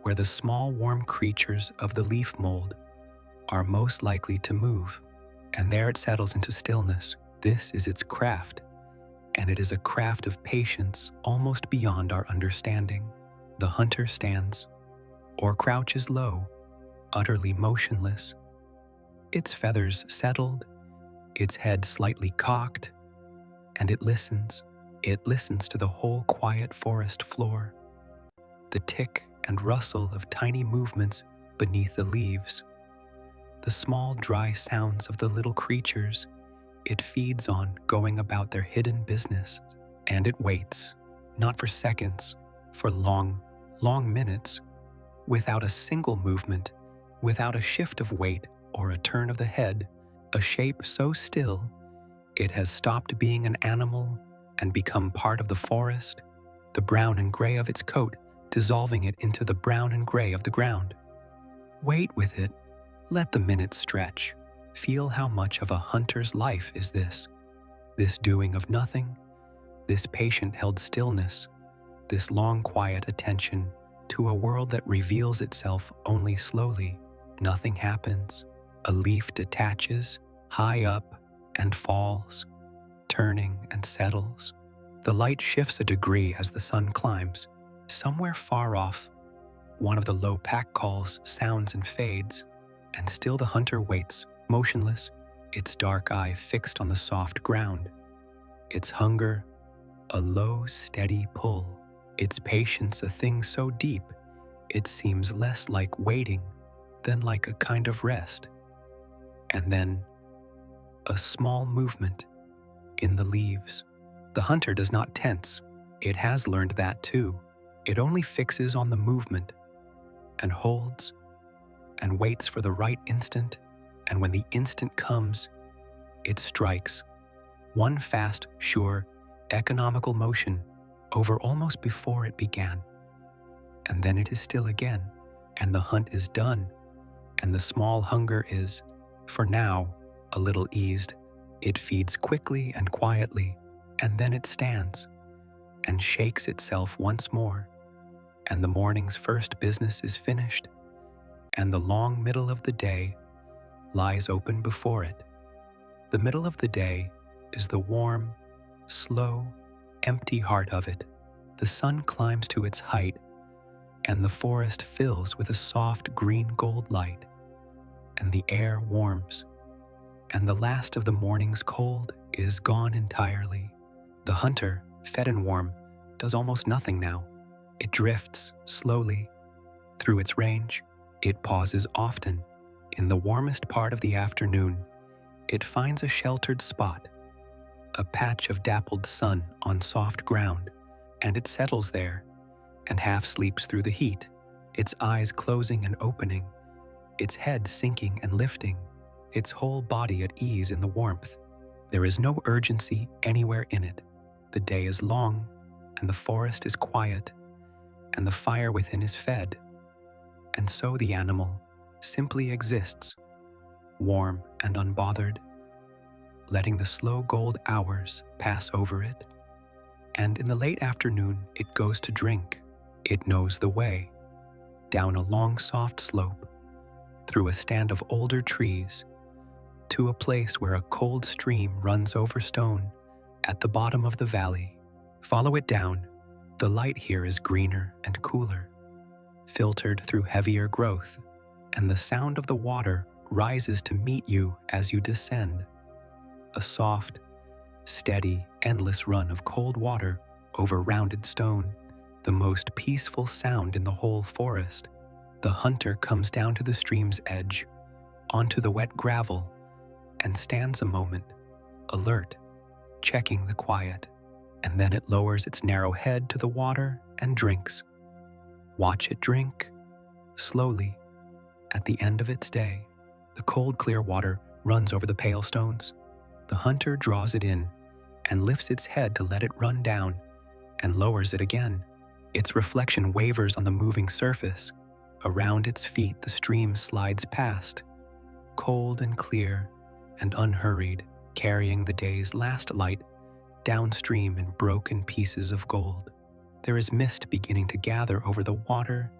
where the small warm creatures of the leaf mold are most likely to move. And there it settles into stillness. This is its craft, and it is a craft of patience almost beyond our understanding. The hunter stands, or crouches low, utterly motionless, its feathers settled, its head slightly cocked, and it listens. It listens to the whole quiet forest floor, the tick and rustle of tiny movements beneath the leaves, the small dry sounds of the little creatures it feeds on going about their hidden business. And it waits, not for seconds, for long, long minutes, without a single movement, without a shift of weight or a turn of the head, a shape so still it has stopped being an animal and become part of the forest, the brown and gray of its coat dissolving it into the brown and gray of the ground. Wait with it, let the minutes stretch. Feel how much of a hunter's life is this doing of nothing, this patient-held stillness, this long quiet attention to a world that reveals itself only slowly. Nothing happens. A leaf detaches, high up, and falls, turning and settles. The light shifts a degree as the sun climbs. Somewhere far off, one of the low pack calls sounds and fades, and still the hunter waits, motionless, its dark eye fixed on the soft ground. Its hunger, a low, steady pull. Its patience, a thing so deep, it seems less like waiting than like a kind of rest. And then, a small movement in the leaves. The hunter does not tense. It has learned that too. It only fixes on the movement and holds and waits for the right instant, and when the instant comes, it strikes. One fast, sure, economical motion over almost before it began. And then it is still again, and the hunt is done, and the small hunger is, for now, a little eased. It feeds quickly and quietly, and then it stands and shakes itself once more, and the morning's first business is finished, and the long middle of the day lies open before it. The middle of the day is the warm, slow, empty heart of it. The sun climbs to its height, and the forest fills with a soft green gold light, and the air warms, and the last of the morning's cold is gone entirely. The hunter, fed and warm, does almost nothing now. It drifts slowly through its range. It pauses often. In the warmest part of the afternoon, it finds a sheltered spot, a patch of dappled sun on soft ground, and it settles there and half sleeps through the heat, its eyes closing and opening, its head sinking and lifting, its whole body at ease in the warmth. There is no urgency anywhere in it. The day is long, and the forest is quiet, and the fire within is fed. And so the animal simply exists, warm and unbothered, letting the slow gold hours pass over it. And in the late afternoon, it goes to drink. It knows the way, down a long soft slope, through a stand of older trees, to a place where a cold stream runs over stone at the bottom of the valley. Follow it down. The light here is greener and cooler, filtered through heavier growth, and the sound of the water rises to meet you as you descend. A soft, steady, endless run of cold water over rounded stone, the most peaceful sound in the whole forest. The hunter comes down to the stream's edge, onto the wet gravel, and stands a moment, alert, checking the quiet, and then it lowers its narrow head to the water and drinks. Watch it drink, slowly. At the end of its day, the cold, clear water runs over the pale stones. The hunter draws it in and lifts its head to let it run down and lowers it again. Its reflection wavers on the moving surface. Around its feet, the stream slides past, cold and clear and unhurried, carrying the day's last light downstream in broken pieces of gold. There is mist beginning to gather over the water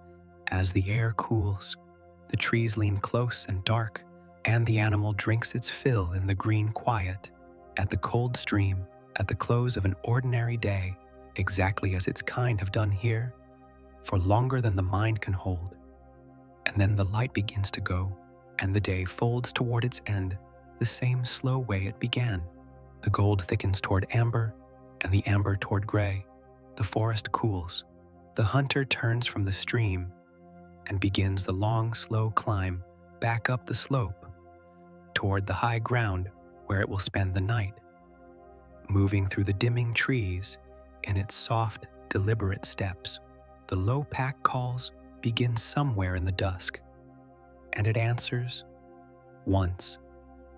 as the air cools. The trees lean close and dark, and the animal drinks its fill in the green quiet, at the cold stream, at the close of an ordinary day, exactly as its kind have done here, for longer than the mind can hold. And then the light begins to go, and the day folds toward its end, the same slow way it began. The gold thickens toward amber, and the amber toward gray. The forest cools. The hunter turns from the stream and begins the long, slow climb back up the slope toward the high ground where it will spend the night, moving through the dimming trees in its soft, deliberate steps. The low pack calls begin somewhere in the dusk, and it answers once,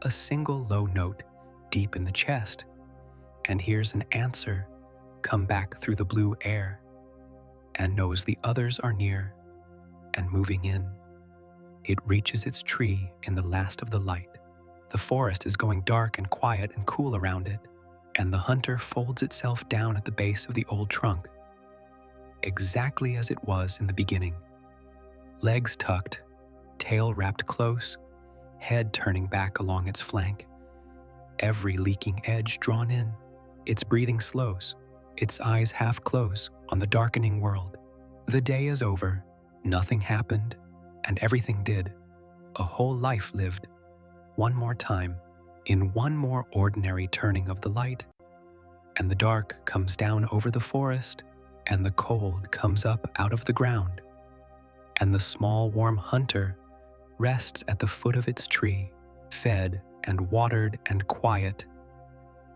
a single low note deep in the chest, and hears an answer come back through the blue air, and knows the others are near and moving in. It reaches its tree in the last of the light. The forest is going dark and quiet and cool around it, and the hunter folds itself down at the base of the old trunk, exactly as it was in the beginning. Legs tucked, tail wrapped close, head turning back along its flank, every leaking edge drawn in. Its breathing slows, its eyes half close on the darkening world. The day is over, nothing happened, and everything did. A whole life lived, one more time, in one more ordinary turning of the light, and the dark comes down over the forest, and the cold comes up out of the ground, and the small warm hunter rests at the foot of its tree, fed and watered and quiet,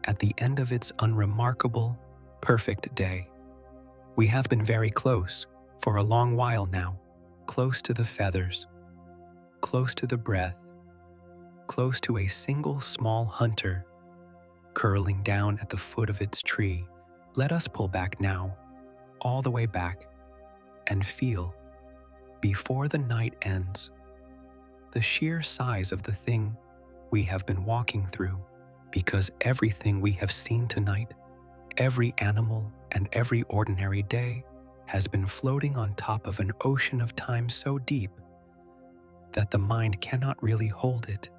at the end of its unremarkable, perfect day. We have been very close for a long while now, close to the feathers, close to the breath, close to a single small hunter curling down at the foot of its tree. Let us pull back now, all the way back, and feel, before the night ends, the sheer size of the thing we have been walking through, because everything we have seen tonight, every animal and every ordinary day, has been floating on top of an ocean of time so deep that the mind cannot really hold it,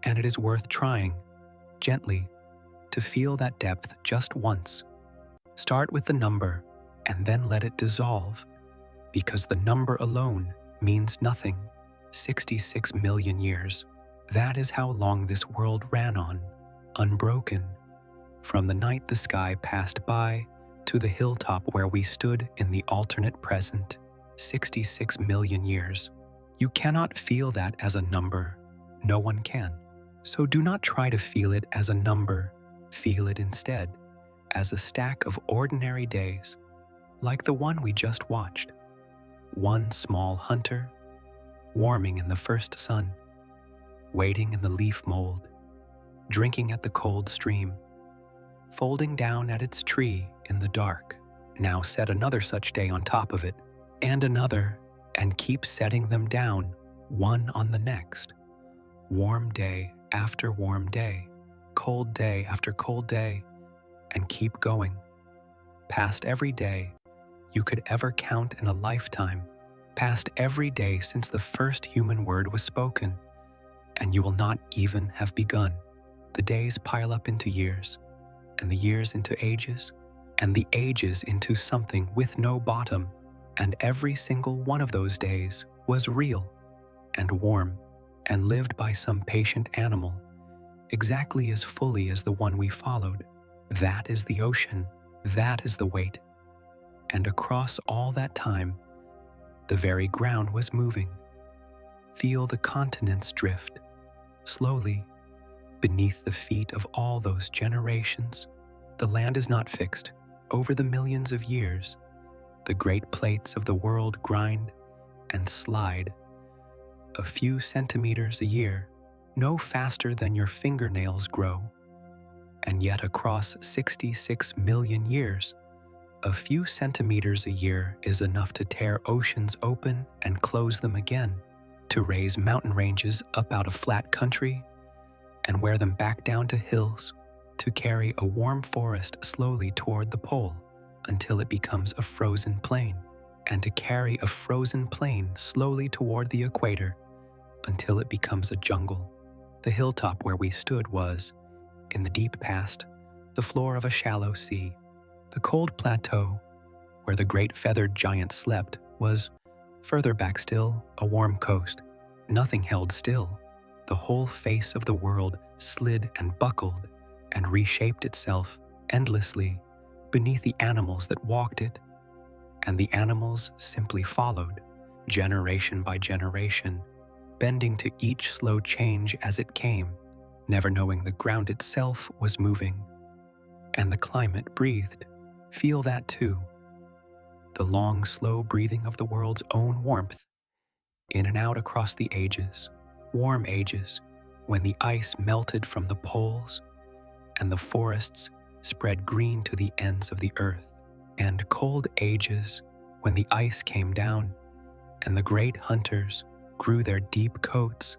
and it is worth trying, gently, to feel that depth just once. Start with the number and then let it dissolve, because the number alone means nothing. 66 million years. That is how long this world ran on, unbroken, from the night the sky passed by to the hilltop where we stood in the alternate present. 66 million years. You cannot feel that as a number. No one can. So do not try to feel it as a number. Feel it instead as a stack of ordinary days, like the one we just watched. One small hunter, warming in the first sun, waiting in the leaf mold, drinking at the cold stream, folding down at its tree in the dark. Now set another such day on top of it, and another, and keep setting them down, one on the next. Warm day after warm day, cold day after cold day, and keep going. Past every day you could ever count in a lifetime, past every day since the first human word was spoken, and you will not even have begun. The days pile up into years, and the years into ages, and the ages into something with no bottom, and every single one of those days was real and warm and lived by some patient animal, exactly as fully as the one we followed. That is the ocean, that is the weight. And across all that time, the very ground was moving. Feel the continents drift, slowly, beneath the feet of all those generations. The land is not fixed. Over the millions of years, the great plates of the world grind and slide a few centimeters a year, no faster than your fingernails grow. And yet across 66 million years, a few centimeters a year is enough to tear oceans open and close them again, to raise mountain ranges up out of flat country and wear them back down to hills, to carry a warm forest slowly toward the pole until it becomes a frozen plain, and to carry a frozen plain slowly toward the equator until it becomes a jungle. The hilltop where we stood was, in the deep past, the floor of a shallow sea. The cold plateau, where the great feathered giant slept, was, further back still, a warm coast. Nothing held still. The whole face of the world slid and buckled and reshaped itself endlessly beneath the animals that walked it and the animals simply followed, generation by generation, bending to each slow change as it came, never knowing the ground itself was moving. And the climate breathed. Feel that too. The long, slow breathing of the world's own warmth, in and out across the ages, warm ages, when the ice melted from the poles and the forests spread green to the ends of the earth, and cold ages when the ice came down and the great hunters grew their deep coats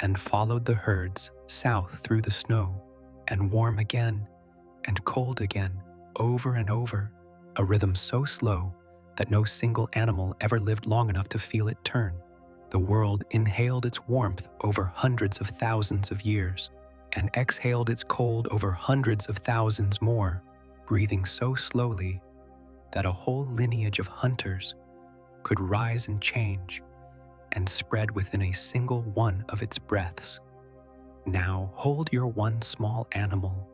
and followed the herds south through the snow, and warm again and cold again, over and over, a rhythm so slow that no single animal ever lived long enough to feel it turn. The world inhaled its warmth over hundreds of thousands of years and exhaled its cold over hundreds of thousands more, breathing so slowly that a whole lineage of hunters could rise and change and spread within a single one of its breaths. Now hold your one small animal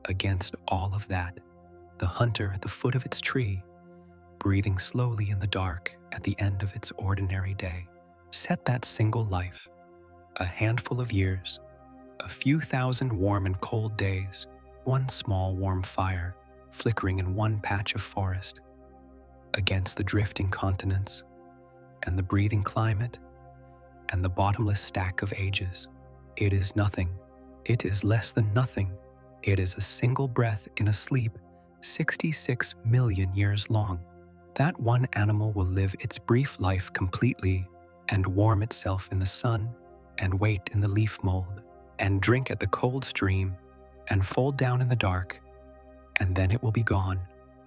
against all of that, the hunter at the foot of its tree, breathing slowly in the dark at the end of its ordinary day. Set that single life, a handful of years, a few thousand warm and cold days, one small warm fire flickering in one patch of forest, against the drifting continents and the breathing climate and the bottomless stack of ages. It is nothing. It is less than nothing. It is a single breath in a sleep 66 million years long. That one animal will live its brief life completely and warm itself in the sun and wait in the leaf mold and drink at the cold stream and fold down in the dark, and then it will be gone,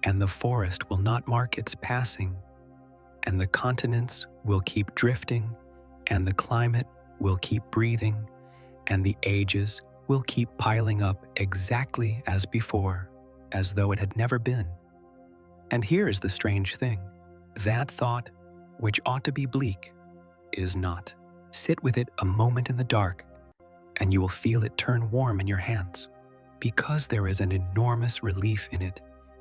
and the forest will not mark its passing, and the continents will keep drifting, and the climate will keep breathing, and the ages will keep piling up exactly as before, as though it had never been. And here is the strange thing. That thought, which ought to be bleak, is not. Sit with it a moment in the dark, and you will feel it turn warm in your hands, because there is an enormous relief in it,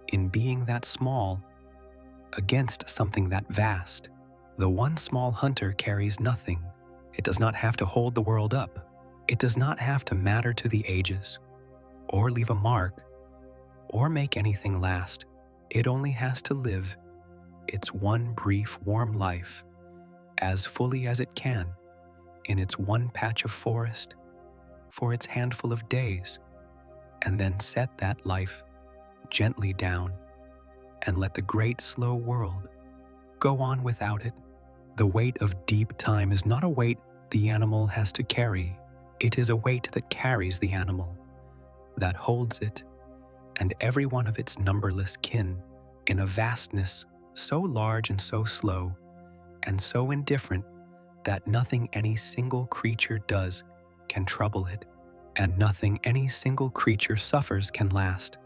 in being that small against something that vast. The one small hunter carries nothing. It does not have to hold the world up. It does not have to matter to the ages, or leave a mark, or make anything last. It only has to live its one brief, warm life as fully as it can in its one patch of forest for its handful of days, and then set that life gently down and let the great slow world go on without it. The weight of deep time is not a weight the animal has to carry. It is a weight that carries the animal, that holds it and every one of its numberless kin in a vastness so large and so slow and so indifferent that nothing any single creature does can trouble it, and nothing any single creature suffers can last.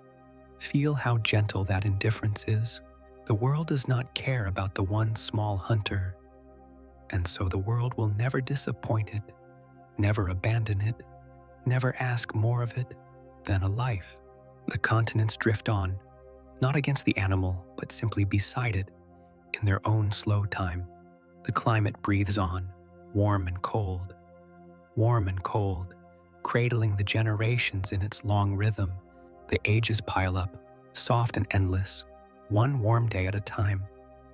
Feel how gentle that indifference is. The world does not care about the one small hunter, and so the world will never disappoint it, never abandon it, never ask more of it than a life. The continents drift on, not against the animal, but simply beside it, in their own slow time. The climate breathes on, warm and cold, cradling the generations in its long rhythm. The ages pile up, soft and endless, one warm day at a time,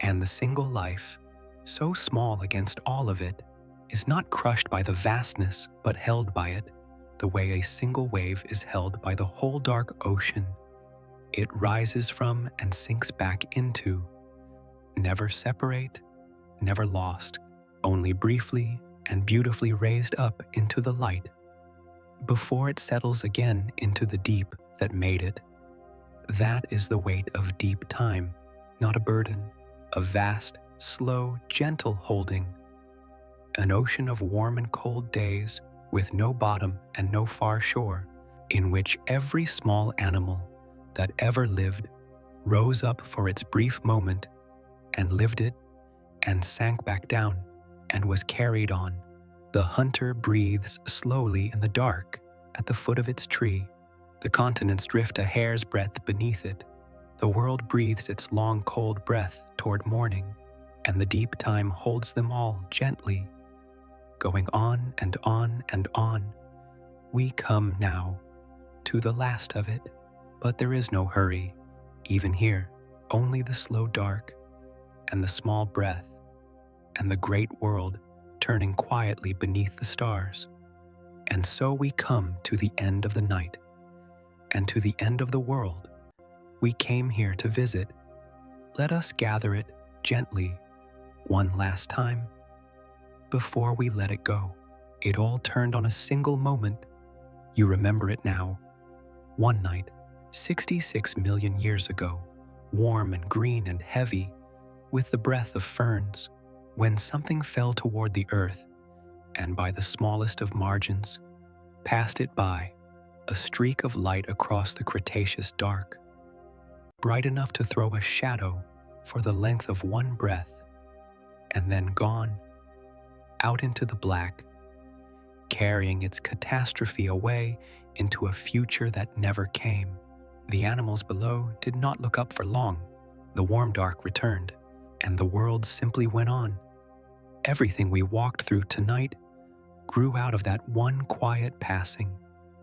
and the single life, so small against all of it, is not crushed by the vastness, but held by it, the way a single wave is held by the whole dark ocean. It rises from and sinks back into, never separate, never lost, only briefly and beautifully raised up into the light, before it settles again into the deep that made it. That is the weight of deep time, not a burden, a vast, slow, gentle holding, an ocean of warm and cold days with no bottom and no far shore, in which every small animal that ever lived rose up for its brief moment and lived it and sank back down and was carried on. The hunter breathes slowly in the dark at the foot of its tree. The continents drift a hair's breadth beneath it. The world breathes its long cold breath toward toward morning, and the deep time holds them all gently, going on and on and on. We come now to the last of it, but there is no hurry, even here, only the slow dark and the small breath and the great world turning quietly beneath the stars. And so we come to the end of the night and to the end of the world. We came here to visit. Let us gather it gently one last time before we let it go. It all turned on a single moment. You remember it now. One night, 66 million years ago, warm and green and heavy, with the breath of ferns, when something fell toward the earth, and by the smallest of margins, passed it by, a streak of light across the Cretaceous dark, bright enough to throw a shadow for the length of one breath, and then gone, out into the black, carrying its catastrophe away into a future that never came. The animals below did not look up for long. The warm dark returned, and the world simply went on. Everything we walked through tonight grew out of that one quiet passing,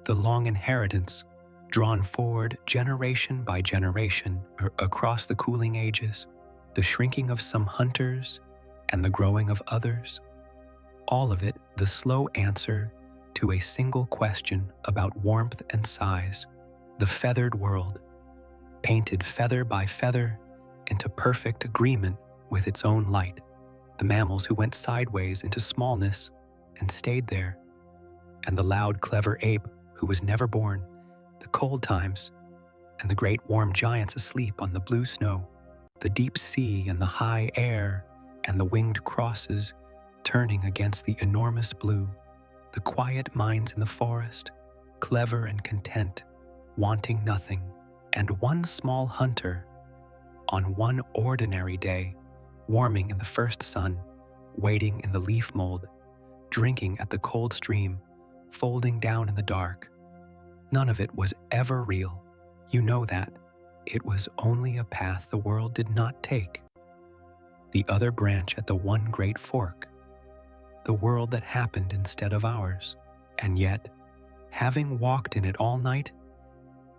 the long inheritance, drawn forward generation by generation across the cooling ages, the shrinking of some hunters and the growing of others. All of it the slow answer to a single question about warmth and size. The feathered world, painted feather by feather into perfect agreement with its own light. The mammals who went sideways into smallness and stayed there, and the loud, clever ape who was never born, the cold times, and the great warm giants asleep on the blue snow, the deep sea and the high air, and the winged crosses turning against the enormous blue, the quiet minds in the forest, clever and content, wanting nothing, and one small hunter, on one ordinary day, warming in the first sun, waiting in the leaf mold, drinking at the cold stream, folding down in the dark. None of it was ever real. You know that. It was only a path the world did not take. The other branch at the one great fork. The world that happened instead of ours. And yet, having walked in it all night,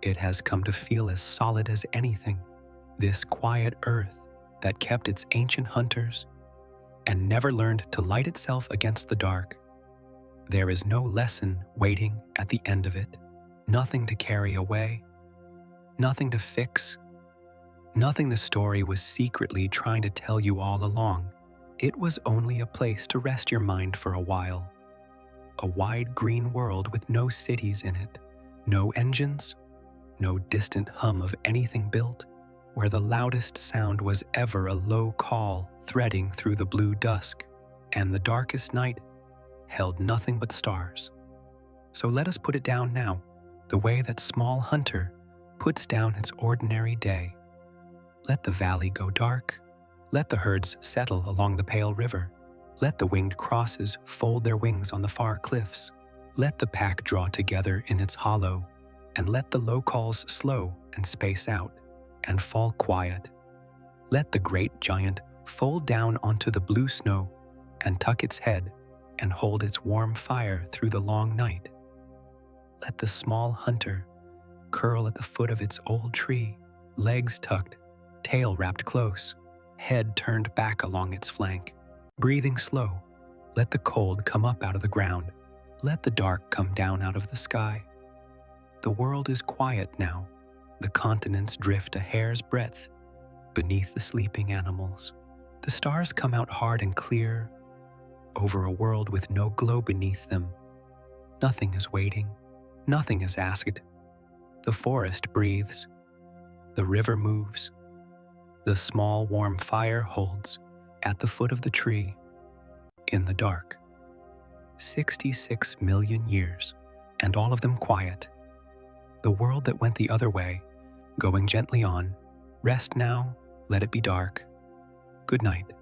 it has come to feel as solid as anything. This quiet earth that kept its ancient hunters and never learned to light itself against the dark. There is no lesson waiting at the end of it, nothing to carry away, nothing to fix, nothing the story was secretly trying to tell you all along. It was only a place to rest your mind for a while, a wide green world with no cities in it, no engines, no distant hum of anything built, where the loudest sound was ever a low call threading through the blue dusk, and the darkest night held nothing but stars. So let us put it down now, the way that small hunter puts down its ordinary day. Let the valley go dark. Let the herds settle along the pale river. Let the winged crosses fold their wings on the far cliffs. Let the pack draw together in its hollow, and let the low calls slow and space out and fall quiet. Let the great giant fold down onto the blue snow and tuck its head and hold its warm fire through the long night. Let the small hunter curl at the foot of its old tree, legs tucked, tail wrapped close, head turned back along its flank. Breathing slow, let the cold come up out of the ground. Let the dark come down out of the sky. The world is quiet now. The continents drift a hair's breadth beneath the sleeping animals. The stars come out hard and clear over a world with no glow beneath them. Nothing is waiting. Nothing is asked. The forest breathes. The river moves. The small warm fire holds at the foot of the tree in the dark. 66 million years, and all of them quiet. The world that went the other way, going gently on. Rest now, let it be dark. Good night.